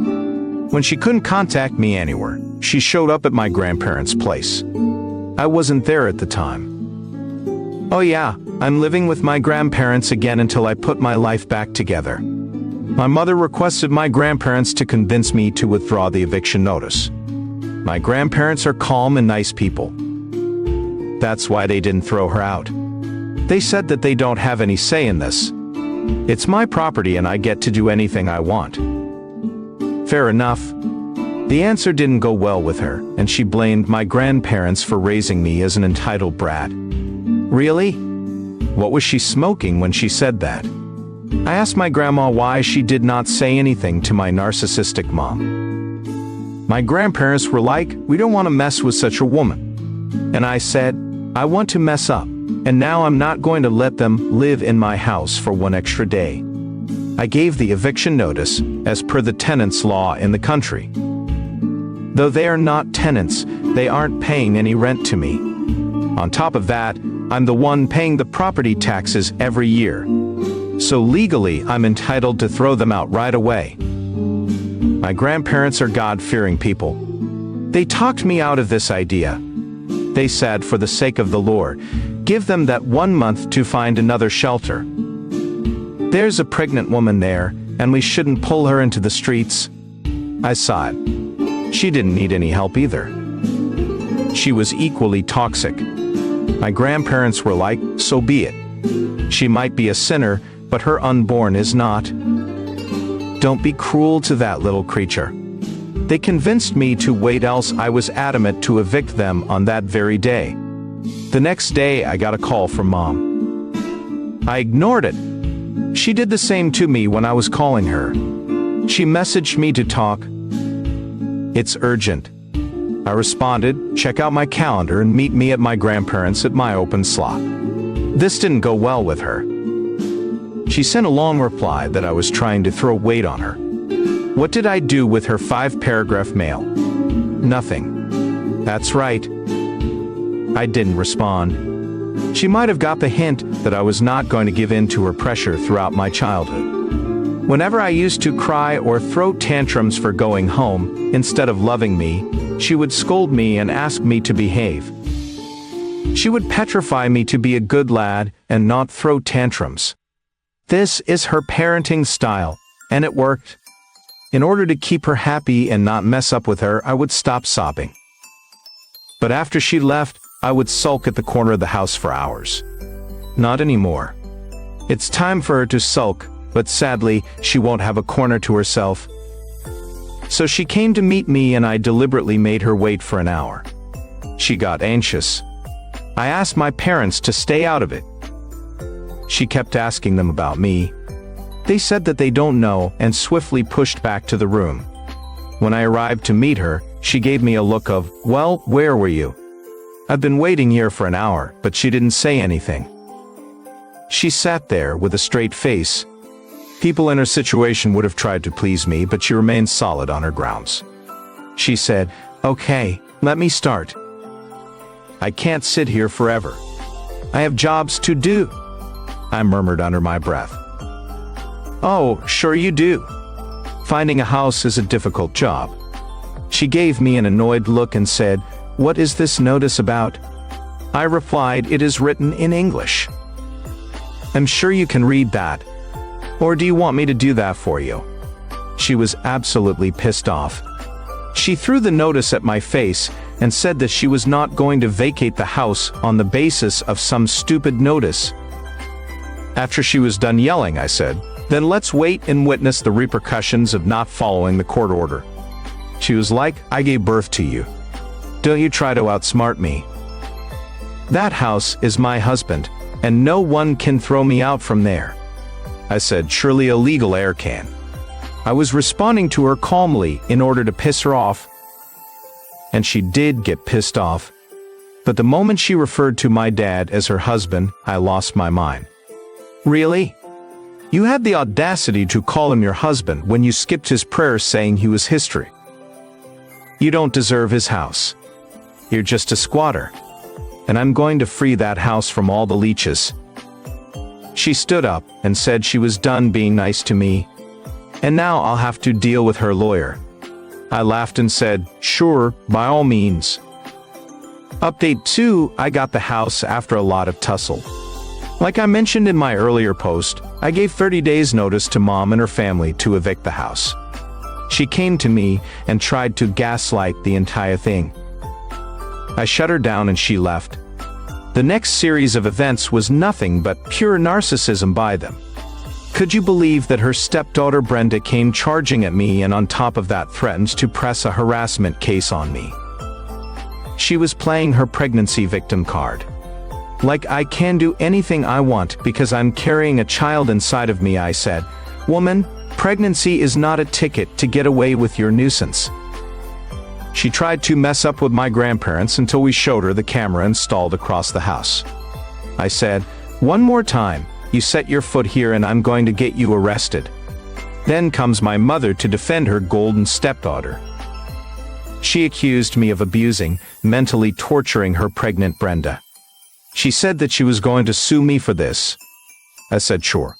When she couldn't contact me anywhere, she showed up at my grandparents' place. I wasn't there at the time. Oh yeah, I'm living with my grandparents again until I put my life back together. My mother requested my grandparents to convince me to withdraw the eviction notice. My grandparents are calm and nice people. That's why they didn't throw her out. They said that they don't have any say in this. It's my property and I get to do anything I want. Fair enough. The answer didn't go well with her, and she blamed my grandparents for raising me as an entitled brat. Really? What was she smoking when she said that? I asked my grandma why she did not say anything to my narcissistic mom. My grandparents were like, "We don't want to mess with such a woman." And I said, "I want to mess up, and now I'm not going to let them live in my house for one extra day." I gave the eviction notice, as per the tenants' law in the country. Though they are not tenants, they aren't paying any rent to me. On top of that, I'm the one paying the property taxes every year. So legally, I'm entitled to throw them out right away. My grandparents are God-fearing people. They talked me out of this idea. They said, for the sake of the Lord, give them that 1 month to find another shelter. There's a pregnant woman there, and we shouldn't pull her into the streets. I sighed. She didn't need any help either. She was equally toxic. My grandparents were like, so be it. She might be a sinner, but her unborn is not. Don't be cruel to that little creature. They convinced me to wait, else I was adamant to evict them on that very day. The next day, I got a call from Mom. I ignored it. She did the same to me when I was calling her. She messaged me to talk. It's urgent. I responded, check out my calendar and meet me at my grandparents' at my open slot. This didn't go well with her. She sent a long reply that I was trying to throw weight on her. What did I do with her 5-paragraph mail? Nothing. That's right. I didn't respond. She might have got the hint that I was not going to give in to her pressure throughout my childhood. Whenever I used to cry or throw tantrums for going home, instead of loving me, she would scold me and ask me to behave. She would petrify me to be a good lad and not throw tantrums. This is her parenting style, and it worked. In order to keep her happy and not mess up with her, I would stop sobbing. But after she left, I would sulk at the corner of the house for hours. Not anymore. It's time for her to sulk, but sadly, she won't have a corner to herself. So she came to meet me and I deliberately made her wait for an hour. She got anxious. I asked my parents to stay out of it. She kept asking them about me. They said that they don't know and swiftly pushed back to the room. When I arrived to meet her, she gave me a look of, "Well, where were you? I've been waiting here for an hour," but she didn't say anything. She sat there with a straight face. People in her situation would have tried to please me, but she remained solid on her grounds. She said, "Okay, let me start. I can't sit here forever. I have jobs to do," I murmured under my breath. "Oh, sure you do. Finding a house is a difficult job." She gave me an annoyed look and said, "What is this notice about?" I replied, "It is written in English." "I'm sure you can read that. Or do you want me to do that for you?" She was absolutely pissed off. She threw the notice at my face and said that she was not going to vacate the house on the basis of some stupid notice. After she was done yelling, I said, "Then let's wait and witness the repercussions of not following the court order." She was like, "I gave birth to you. Don't you try to outsmart me. That house is my husband, and no one can throw me out from there." I said, "Surely a legal heir can." I was responding to her calmly in order to piss her off. And she did get pissed off. But the moment she referred to my dad as her husband, I lost my mind. "Really? You had the audacity to call him your husband when you skipped his prayers saying he was history. You don't deserve his house. You're just a squatter. And I'm going to free that house from all the leeches." She stood up and said she was done being nice to me, and now I'll have to deal with her lawyer. I laughed and said, "Sure, by all means." Update 2, I got the house after a lot of tussle. Like I mentioned in my earlier post, I gave 30 days notice to Mom and her family to evict the house. She came to me and tried to gaslight the entire thing. I shut her down and she left. The next series of events was nothing but pure narcissism by them. Could you believe that her stepdaughter Brenda came charging at me and on top of that threatened to press a harassment case on me? She was playing her pregnancy victim card. Like I can do anything I want because I'm carrying a child inside of me, I said. "Woman, pregnancy is not a ticket to get away with your nuisance." She tried to mess up with my grandparents until we showed her the camera installed across the house. I said, "One more time, you set your foot here and I'm going to get you arrested." Then comes my mother to defend her golden stepdaughter. She accused me of abusing, mentally torturing her pregnant Brenda. She said that she was going to sue me for this. I said, "Sure.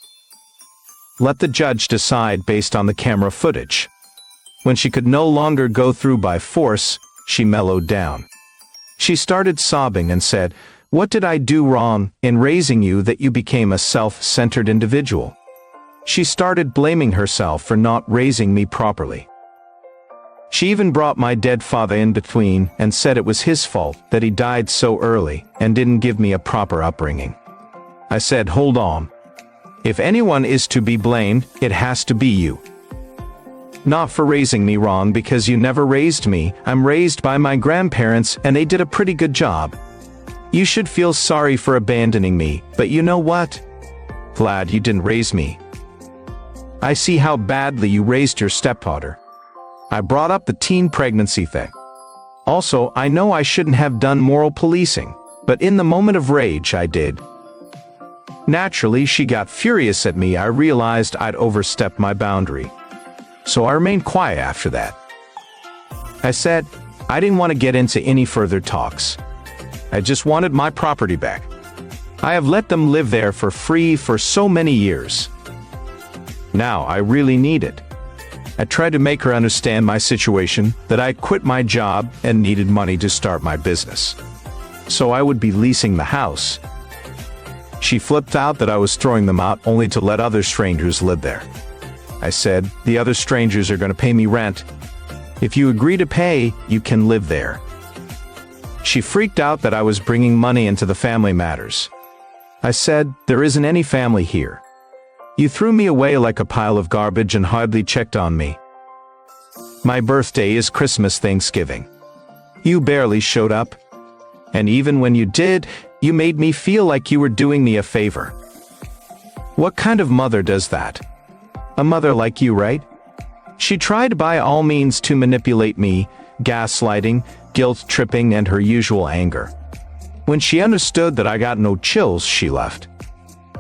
Let the judge decide based on the camera footage." When she could no longer go through by force, she mellowed down. She started sobbing and said, "What did I do wrong in raising you that you became a self-centered individual?" She started blaming herself for not raising me properly. She even brought my dead father in between and said it was his fault that he died so early and didn't give me a proper upbringing. I said, "Hold on. If anyone is to be blamed, it has to be you. Not for raising me wrong because you never raised me. I'm raised by my grandparents and they did a pretty good job. You should feel sorry for abandoning me, but you know what? Glad you didn't raise me. I see how badly you raised your stepdaughter." I brought up the teen pregnancy thing. Also, I know I shouldn't have done moral policing, but in the moment of rage I did. Naturally, she got furious at me. I realized I'd overstepped my boundary. So I remained quiet after that. I said, I didn't want to get into any further talks. I just wanted my property back. I have let them live there for free for so many years. Now I really need it. I tried to make her understand my situation, that I quit my job and needed money to start my business. So I would be leasing the house. She flipped out that I was throwing them out only to let other strangers live there. I said, "The other strangers are going to pay me rent. If you agree to pay, you can live there." She freaked out that I was bringing money into the family matters. I said, "There isn't any family here. You threw me away like a pile of garbage and hardly checked on me. My birthday is Christmas, Thanksgiving. You barely showed up. And even when you did, you made me feel like you were doing me a favor. What kind of mother does that? A mother like you, right? She tried by all means to manipulate me, gaslighting, guilt-tripping, and her usual anger. When she understood that I got no chills, she left.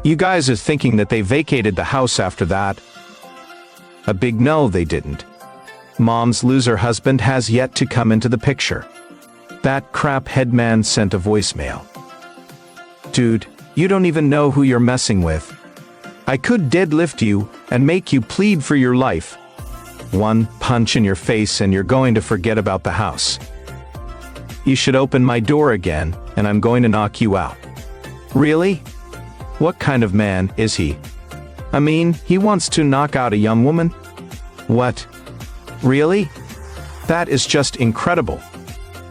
You guys are thinking that they vacated the house after that? A big no, they didn't. Mom's loser husband has yet to come into the picture. That crap headman sent a voicemail. Dude, you don't even know who you're messing with. I could deadlift you and make you plead for your life. One punch in your face and you're going to forget about the house. You should open my door again, and I'm going to knock you out. Really? What kind of man is he? I mean, he wants to knock out a young woman? What? Really? That is just incredible.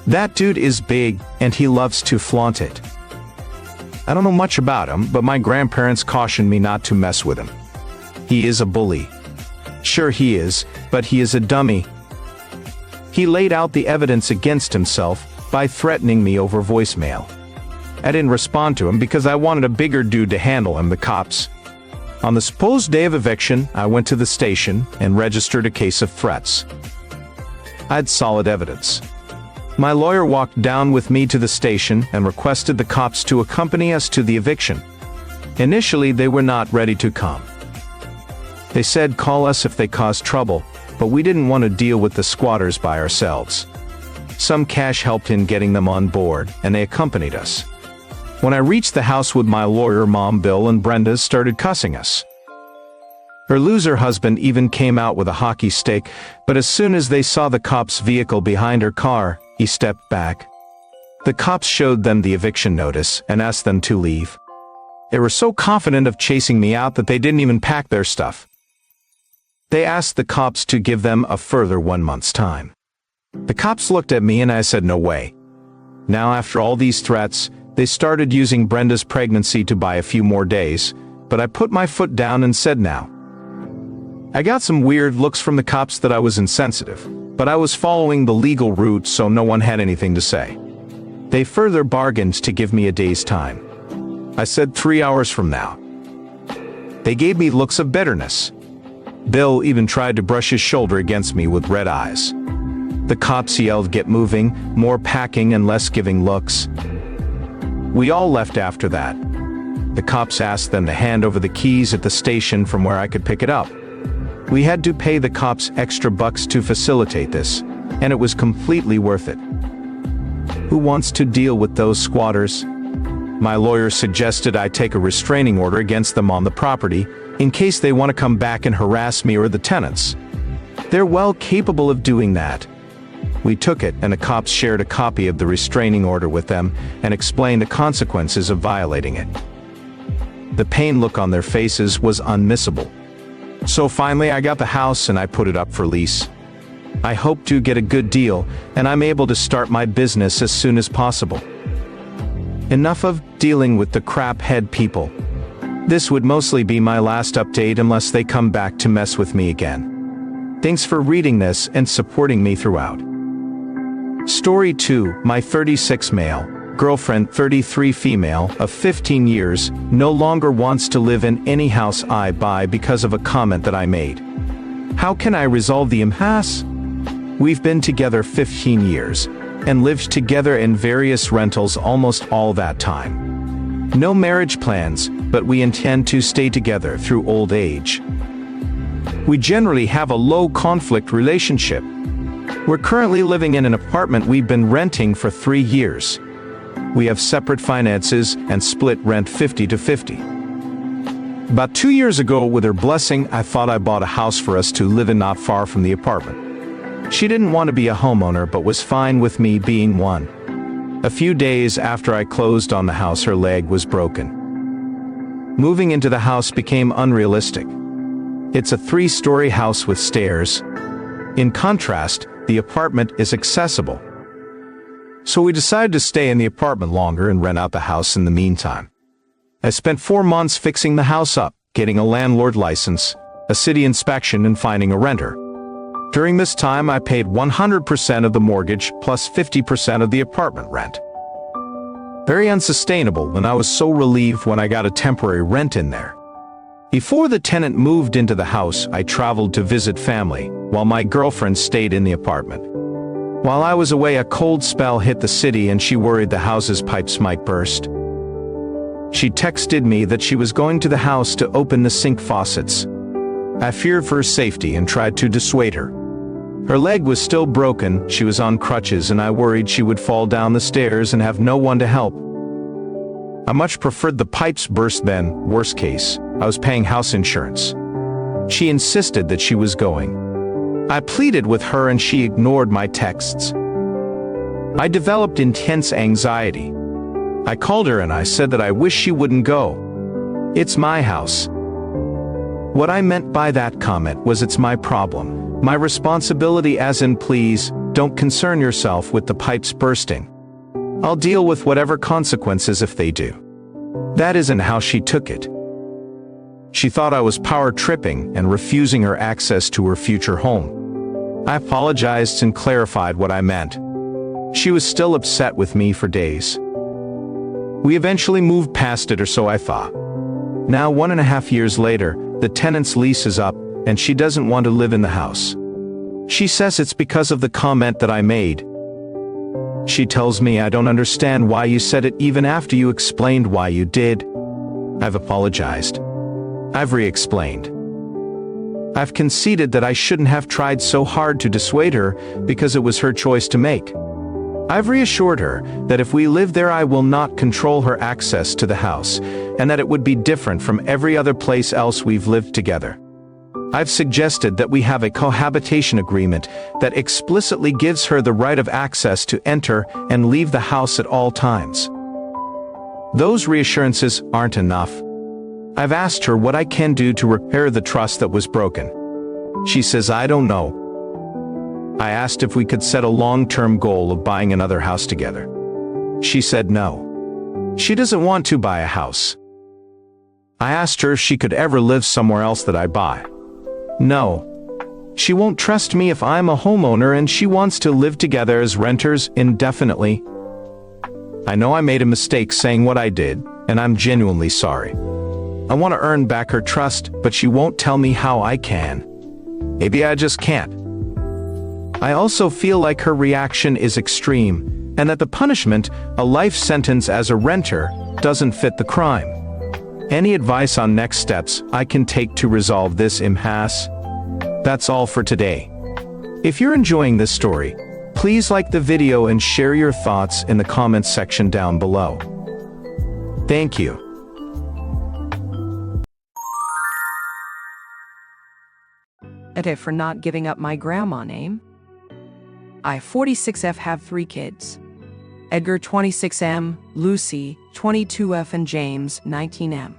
That dude is big, and he loves to flaunt it. I don't know much about him, but my grandparents cautioned me not to mess with him. He is a bully. Sure he is, but he is a dummy. He laid out the evidence against himself by threatening me over voicemail. I didn't respond to him because I wanted a bigger dude to handle him, the cops. On the supposed day of eviction, I went to the station and registered a case of threats. I had solid evidence. My lawyer walked down with me to the station and requested the cops to accompany us to the eviction. Initially, they were not ready to come. They said call us if they caused trouble, but we didn't want to deal with the squatters by ourselves. Some cash helped in getting them on board, and they accompanied us. When I reached the house with my lawyer, Mom, Bill, and Brenda started cussing us. Her loser husband even came out with a hockey stick, but as soon as they saw the cops' vehicle behind her car, he stepped back. The cops showed them the eviction notice and asked them to leave. They were so confident of chasing me out that they didn't even pack their stuff. They asked the cops to give them a further 1 month's time. The cops looked at me and I said no way. Now after all these threats, they started using Brenda's pregnancy to buy a few more days, but I put my foot down and said now. I got some weird looks from the cops that I was insensitive, but I was following the legal route, so no one had anything to say. They further bargained to give me a day's time. I said 3 hours from now. They gave me looks of bitterness. Bill even tried to brush his shoulder against me with red eyes. The cops yelled, "Get moving," more packing and less giving looks. We all left after that. The cops asked them to hand over the keys at the station from where I could pick it up. We had to pay the cops extra bucks to facilitate this, and it was completely worth it. Who wants to deal with those squatters? My lawyer suggested I take a restraining order against them on the property, in case they want to come back and harass me or the tenants. They're well capable of doing that. We took it, and the cops shared a copy of the restraining order with them and explained the consequences of violating it. The pain look on their faces was unmissable. So finally I got the house and I put it up for lease. I hope to get a good deal, and I'm able to start my business as soon as possible. Enough of dealing with the crap head people. This would mostly be my last update unless they come back to mess with me again. Thanks for reading this and supporting me throughout. Story 2, my 36 male girlfriend, 33 female, of 15 years, no longer wants to live in any house I buy because of a comment that I made. How can I resolve the impasse? We've been together 15 years, and lived together in various rentals almost all that time. No marriage plans, but we intend to stay together through old age. We generally have a low-conflict relationship. We're currently living in an apartment we've been renting for 3 years. We have separate finances and split rent 50-50. About 2 years ago, with her blessing, I thought I bought a house for us to live in not far from the apartment. She didn't want to be a homeowner but was fine with me being one. A few days after I closed on the house, her leg was broken. Moving into the house became unrealistic. It's a 3-story house with stairs. In contrast, the apartment is accessible. So we decided to stay in the apartment longer and rent out the house in the meantime. I spent 4 months fixing the house up, getting a landlord license, a city inspection, and finding a renter. During this time, I paid 100% of the mortgage plus 50% of the apartment rent. Very unsustainable, and I was so relieved when I got a temporary rent in there. Before the tenant moved into the house, I traveled to visit family, while my girlfriend stayed in the apartment. While I was away, a cold spell hit the city and she worried the house's pipes might burst. She texted me that she was going to the house to open the sink faucets. I feared for her safety and tried to dissuade her. Her leg was still broken, she was on crutches, and I worried she would fall down the stairs and have no one to help. I much preferred the pipes burst than, worst case, I was paying house insurance. She insisted that she was going. I pleaded with her and she ignored my texts. I developed intense anxiety. I called her and I said that I wish she wouldn't go. It's my house. What I meant by that comment was it's my problem, my responsibility, as in please, don't concern yourself with the pipes bursting. I'll deal with whatever consequences if they do. That isn't how she took it. She thought I was power tripping and refusing her access to her future home. I apologized and clarified what I meant. She was still upset with me for days. We eventually moved past it, or so I thought. Now, 1.5 years later, the tenant's lease is up, and she doesn't want to live in the house. She says it's because of the comment that I made. She tells me I don't understand why you said it even after you explained why you did. I've apologized. I've re-explained. I've conceded that I shouldn't have tried so hard to dissuade her because it was her choice to make. I've reassured her that if we live there I will not control her access to the house, and that it would be different from every other place else we've lived together. I've suggested that we have a cohabitation agreement that explicitly gives her the right of access to enter and leave the house at all times. Those reassurances aren't enough. I've asked her what I can do to repair the trust that was broken. She says I don't know. I asked if we could set a long-term goal of buying another house together. She said no. She doesn't want to buy a house. I asked her if she could ever live somewhere else that I buy. No. She won't trust me if I'm a homeowner, and she wants to live together as renters indefinitely. I know I made a mistake saying what I did, and I'm genuinely sorry. I want to earn back her trust, but she won't tell me how I can. Maybe I just can't. I also feel like her reaction is extreme, and that the punishment, a life sentence as a renter, doesn't fit the crime. Any advice on next steps I can take to resolve this impasse? That's all for today. If you're enjoying this story, please like the video and share your thoughts in the comments section down below. Thank you. For not giving up my grandma name. I, 46F, have 3 kids. Edgar, 26M, Lucy, 22F, and James, 19M.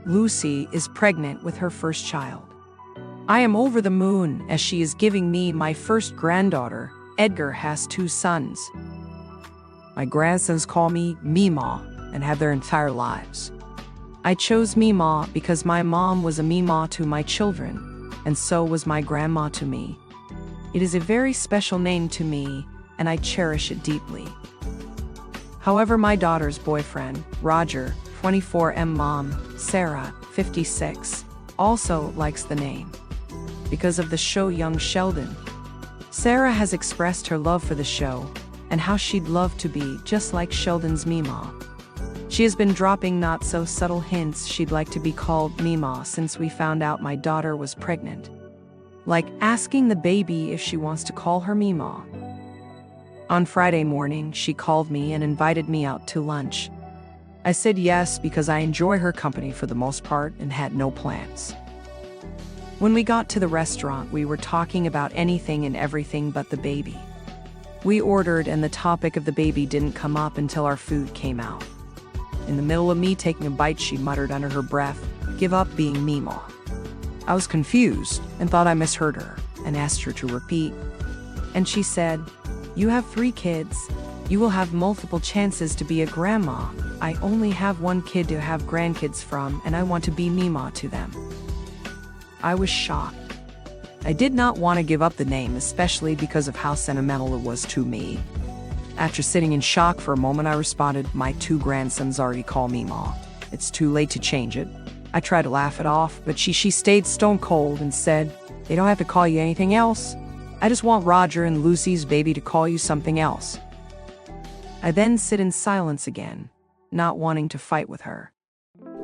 Lucy is pregnant with her first child. I am over the moon as she is giving me my first granddaughter. Edgar has 2 sons. My grandsons call me Meemaw and have their entire lives. I chose Meemaw because my mom was a Meemaw to my children, and so was my grandma to me. It is a very special name to me, and I cherish it deeply. However, my daughter's boyfriend, Roger, 24M, mom, Sarah, 56, also likes the name. Because of the show Young Sheldon, Sarah has expressed her love for the show and how she'd love to be just like Sheldon's Meemaw. She has been dropping not so subtle hints she'd like to be called Meemaw since we found out my daughter was pregnant. Like asking the baby if she wants to call her Meemaw. On Friday morning, she called me and invited me out to lunch. I said yes because I enjoy her company for the most part and had no plans. When we got to the restaurant, we were talking about anything and everything but the baby. We ordered and the topic of the baby didn't come up until our food came out. In the middle of me taking a bite, she muttered under her breath, "Give up being Meemaw." I was confused and thought I misheard her and asked her to repeat. And she said, "You have 3 kids. You will have multiple chances to be a grandma. I only have 1 kid to have grandkids from, and I want to be Meemaw to them." I was shocked. I did not want to give up the name, especially because of how sentimental it was to me. After sitting in shock for a moment, I responded, "My 2 grandsons already call Meemaw. It's too late to change it. I tried to laugh it off, but she stayed stone cold and said, "They don't have to call you anything else. I just want Roger and Lucy's baby to call you something else." I then sit in silence again, not wanting to fight with her.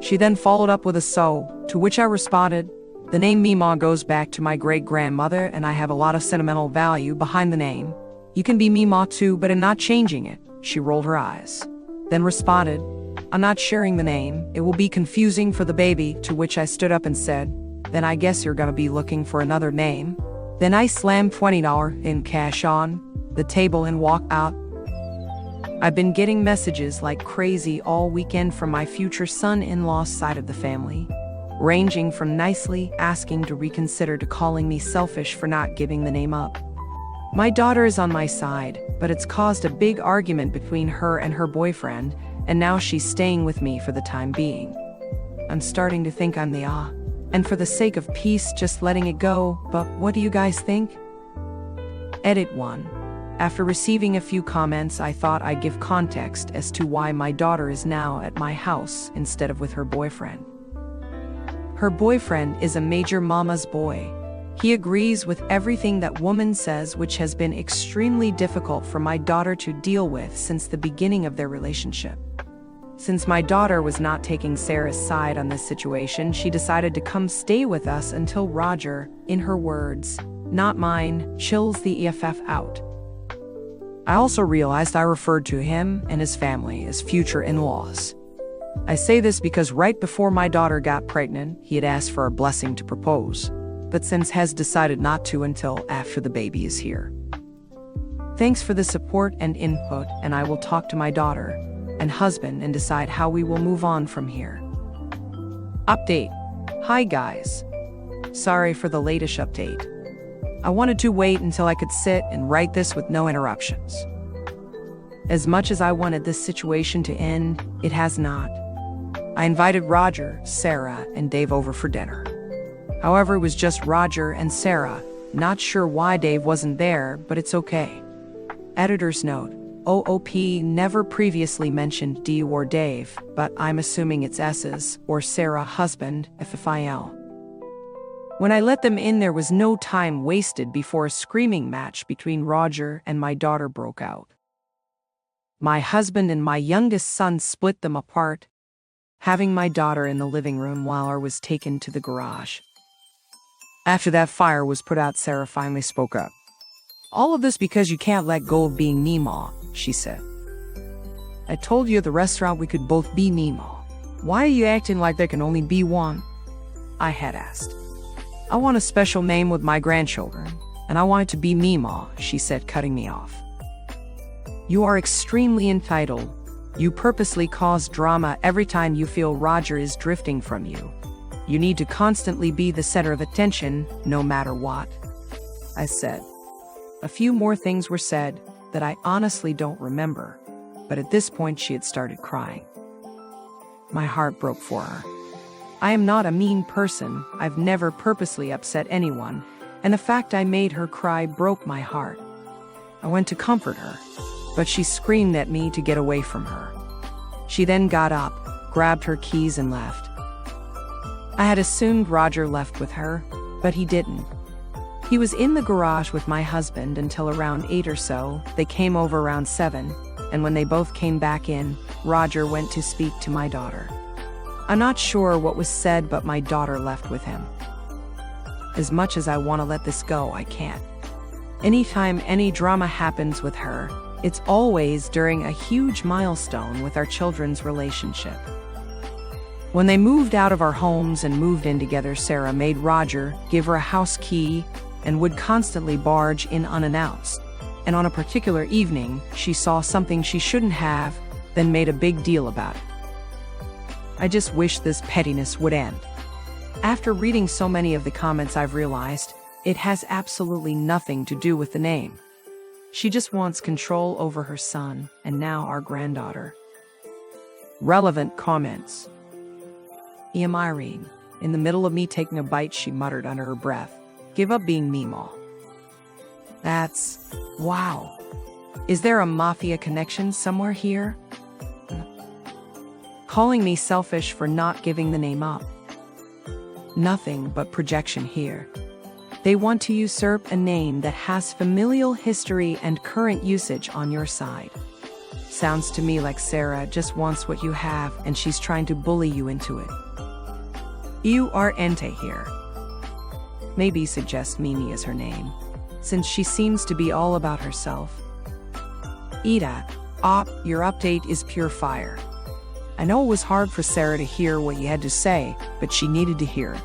She then followed up with a "so," to which I responded, "The name Meemaw goes back to my great-grandmother, and I have a lot of sentimental value behind the name. You can be Meemaw too, but I'm not changing it." She rolled her eyes, then responded, "I'm not sharing the name. It will be confusing for the baby," to which I stood up and said, "Then I guess you're gonna be looking for another name." Then I slammed $20 in cash on the table and walked out. I've been getting messages like crazy all weekend from my future son-in-law's side of the family, ranging from nicely asking to reconsider to calling me selfish for not giving the name up. My daughter is on my side, but it's caused a big argument between her and her boyfriend, and now she's staying with me for the time being. I'm starting to think I'm the and for the sake of peace, just letting it go, but what do you guys think? Edit 1. After receiving a few comments, I thought I'd give context as to why my daughter is now at my house instead of with her boyfriend. Her boyfriend is a major mama's boy. He agrees with everything that woman says, which has been extremely difficult for my daughter to deal with since the beginning of their relationship. Since my daughter was not taking Sarah's side on this situation, she decided to come stay with us until Roger, in her words, not mine, chills the EFF out. I also realized I referred to him and his family as future in-laws. I say this because right before my daughter got pregnant, he had asked for a blessing to propose, but since has decided not to until after the baby is here. Thanks for the support and input, and I will talk to my daughter and husband and decide how we will move on from here. Update. Hi guys. Sorry for the latest update. I wanted to wait until I could sit and write this with no interruptions. As much as I wanted this situation to end, it has not. I invited Roger, Sarah, and Dave over for dinner. However, it was just Roger and Sarah. Not sure why Dave wasn't there, but it's okay. Editor's note. OOP never previously mentioned D or Dave, but I'm assuming it's S's or Sarah husband, FFIL. When I let them in, there was no time wasted before a screaming match between Roger and my daughter broke out. My husband and my youngest son split them apart, having my daughter in the living room while I was taken to the garage. After that fire was put out, Sarah finally spoke up. "All of this because you can't let go of being Meemaw," she said. "I told you at the restaurant we could both be Meemaw. Why are you acting like there can only be one?" I had asked. "I want a special name with my grandchildren, and I want it to be Meemaw," she said, cutting me off. "You are extremely entitled. You purposely cause drama every time you feel Roger is drifting from you. You need to constantly be the center of attention, no matter what," I said. A few more things were said that I honestly don't remember, but at this point she had started crying. My heart broke for her. I am not a mean person. I've never purposely upset anyone, and the fact I made her cry broke my heart. I went to comfort her, but she screamed at me to get away from her. She then got up, grabbed her keys, and left. I had assumed Roger left with her, but he didn't. He was in the garage with my husband until around 8 or so. They came over around 7, and when they both came back in, Roger went to speak to my daughter. I'm not sure what was said, but my daughter left with him. As much as I want to let this go, I can't. Anytime any drama happens with her, it's always during a huge milestone with our children's relationship. When they moved out of our homes and moved in together, Sarah made Roger give her a house key and would constantly barge in unannounced. And on a particular evening, she saw something she shouldn't have, then made a big deal about it. I just wish this pettiness would end. After reading so many of the comments, I've realized it has absolutely nothing to do with the name. She just wants control over her son and now our granddaughter. Relevant comments. Irene. In the middle of me taking a bite, she muttered under her breath, "Give up being Meemaw." That's... wow. Is there a mafia connection somewhere here? Calling me selfish for not giving the name up. Nothing but projection here. They want to usurp a name that has familial history and current usage on your side. Sounds to me like Sarah just wants what you have and she's trying to bully you into it. You are Ente here. Maybe suggest Mimi as her name, since she seems to be all about herself. Ida, your update is pure fire. I know it was hard for Sarah to hear what you had to say, but she needed to hear it.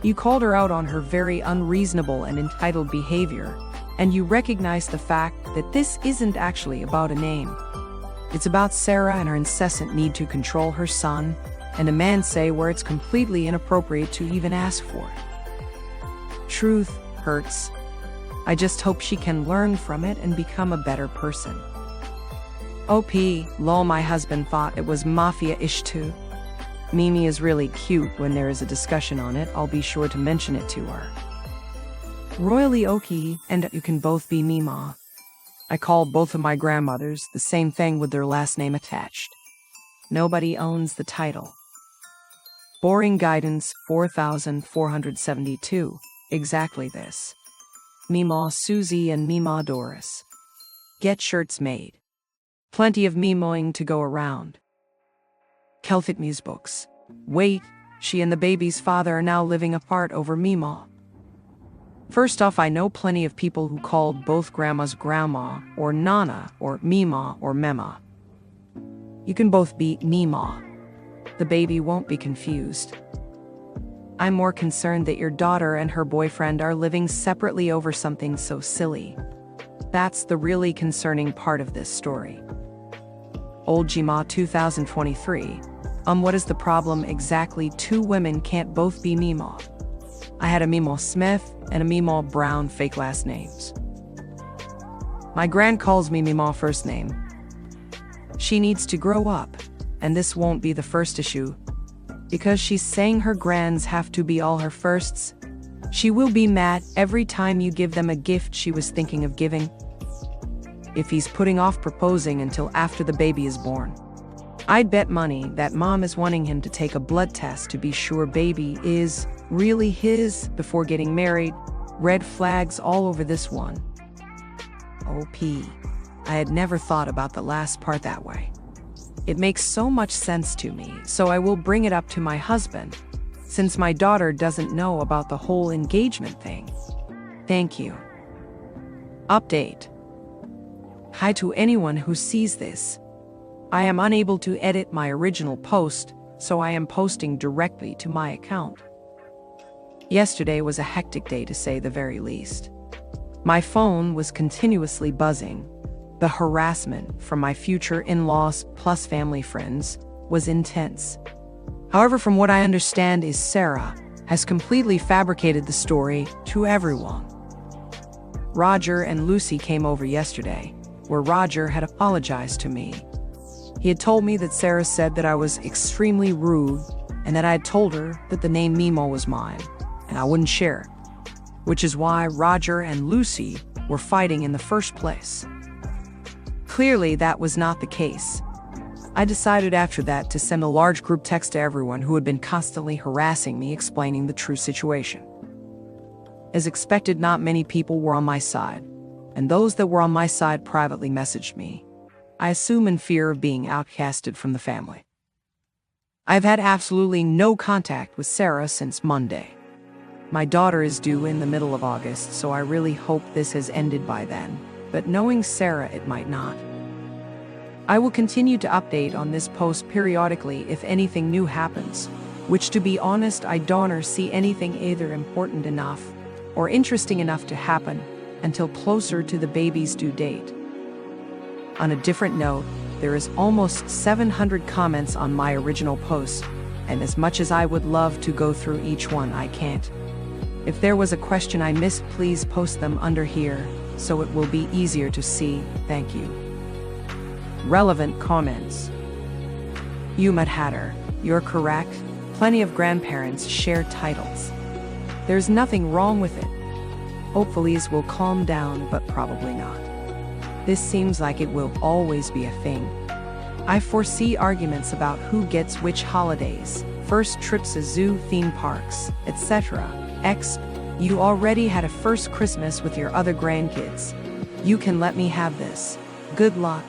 You called her out on her very unreasonable and entitled behavior, and you recognized the fact that this isn't actually about a name. It's about Sarah and her incessant need to control her son, and a man say where it's completely inappropriate to even ask for it. Truth hurts. I just hope she can learn from it and become a better person. Lol, my husband thought it was mafia-ish too. Mimi is really cute. When there is a discussion on it, I'll be sure to mention it to her. Royally Oki, and you can both be Mima. I call both of my grandmothers the same thing with their last name attached. Nobody owns the title. Boring guidance 4472. Exactly this. Mima Susie and Mima Doris. Get shirts made. Plenty of Mimoing to go around. Celtic Muse books. Wait, she and the baby's father are now living apart over Mima. First off, I know plenty of people who called both grandmas grandma, or nana, or Mima, or Mema. You can both be Mima. The baby won't be confused. I'm more concerned that your daughter and her boyfriend are living separately over something so silly. That's the really concerning part of this story. Old Jima 2023. What is the problem exactly? Two women can't both be Mima. I had a Mima Smith and a Mima Brown fake last names. My gran calls me Mima first name. She needs to grow up, and this won't be the first issue. Because she's saying her grans have to be all her firsts, she will be mad every time you give them a gift she was thinking of giving. If he's putting off proposing until after the baby is born. I'd bet money that mom is wanting him to take a blood test to be sure baby is really his before getting married. Red flags all over this one. I had never thought about the last part that way. It makes so much sense to me, so I will bring it up to my husband, since my daughter doesn't know about the whole engagement thing. Thank you. Update. Hi to anyone who sees this. I am unable to edit my original post, so I am posting directly to my account. Yesterday was a hectic day to say the very least. My phone was continuously buzzing. The harassment from my future in-laws plus family friends was intense. However, from what I understand is Sarah has completely fabricated the story to everyone. Roger and Lucy came over yesterday, where Roger had apologized to me. He had told me that Sarah said that I was extremely rude and that I had told her that the name Mimo was mine and I wouldn't share it, which is why Roger and Lucy were fighting in the first place. Clearly, that was not the case. I decided after that to send a large group text to everyone who had been constantly harassing me, explaining the true situation. As expected, not many people were on my side, and those that were on my side privately messaged me, I assume in fear of being outcasted from the family. I've had absolutely no contact with Sarah since Monday. My daughter is due in the middle of August, so I really hope this has ended by then, but knowing Sarah, it might not. I will continue to update on this post periodically if anything new happens, which, to be honest, I don't see anything either important enough or interesting enough to happen until closer to the baby's due date. On a different note, there is almost 700 comments on my original post, and as much as I would love to go through each one, I can't. If there was a question I missed, please post them under here, so it will be easier to see. Thank you. Relevant comments. You Mad Hatter, you're correct. Plenty of grandparents share titles. There's nothing wrong with it. Hopefully this will calm down, but probably not. This seems like it will always be a thing. I foresee arguments about who gets which holidays, first trips to zoo, theme parks, etc. X, you already had a first Christmas with your other grandkids. You can let me have this. Good luck.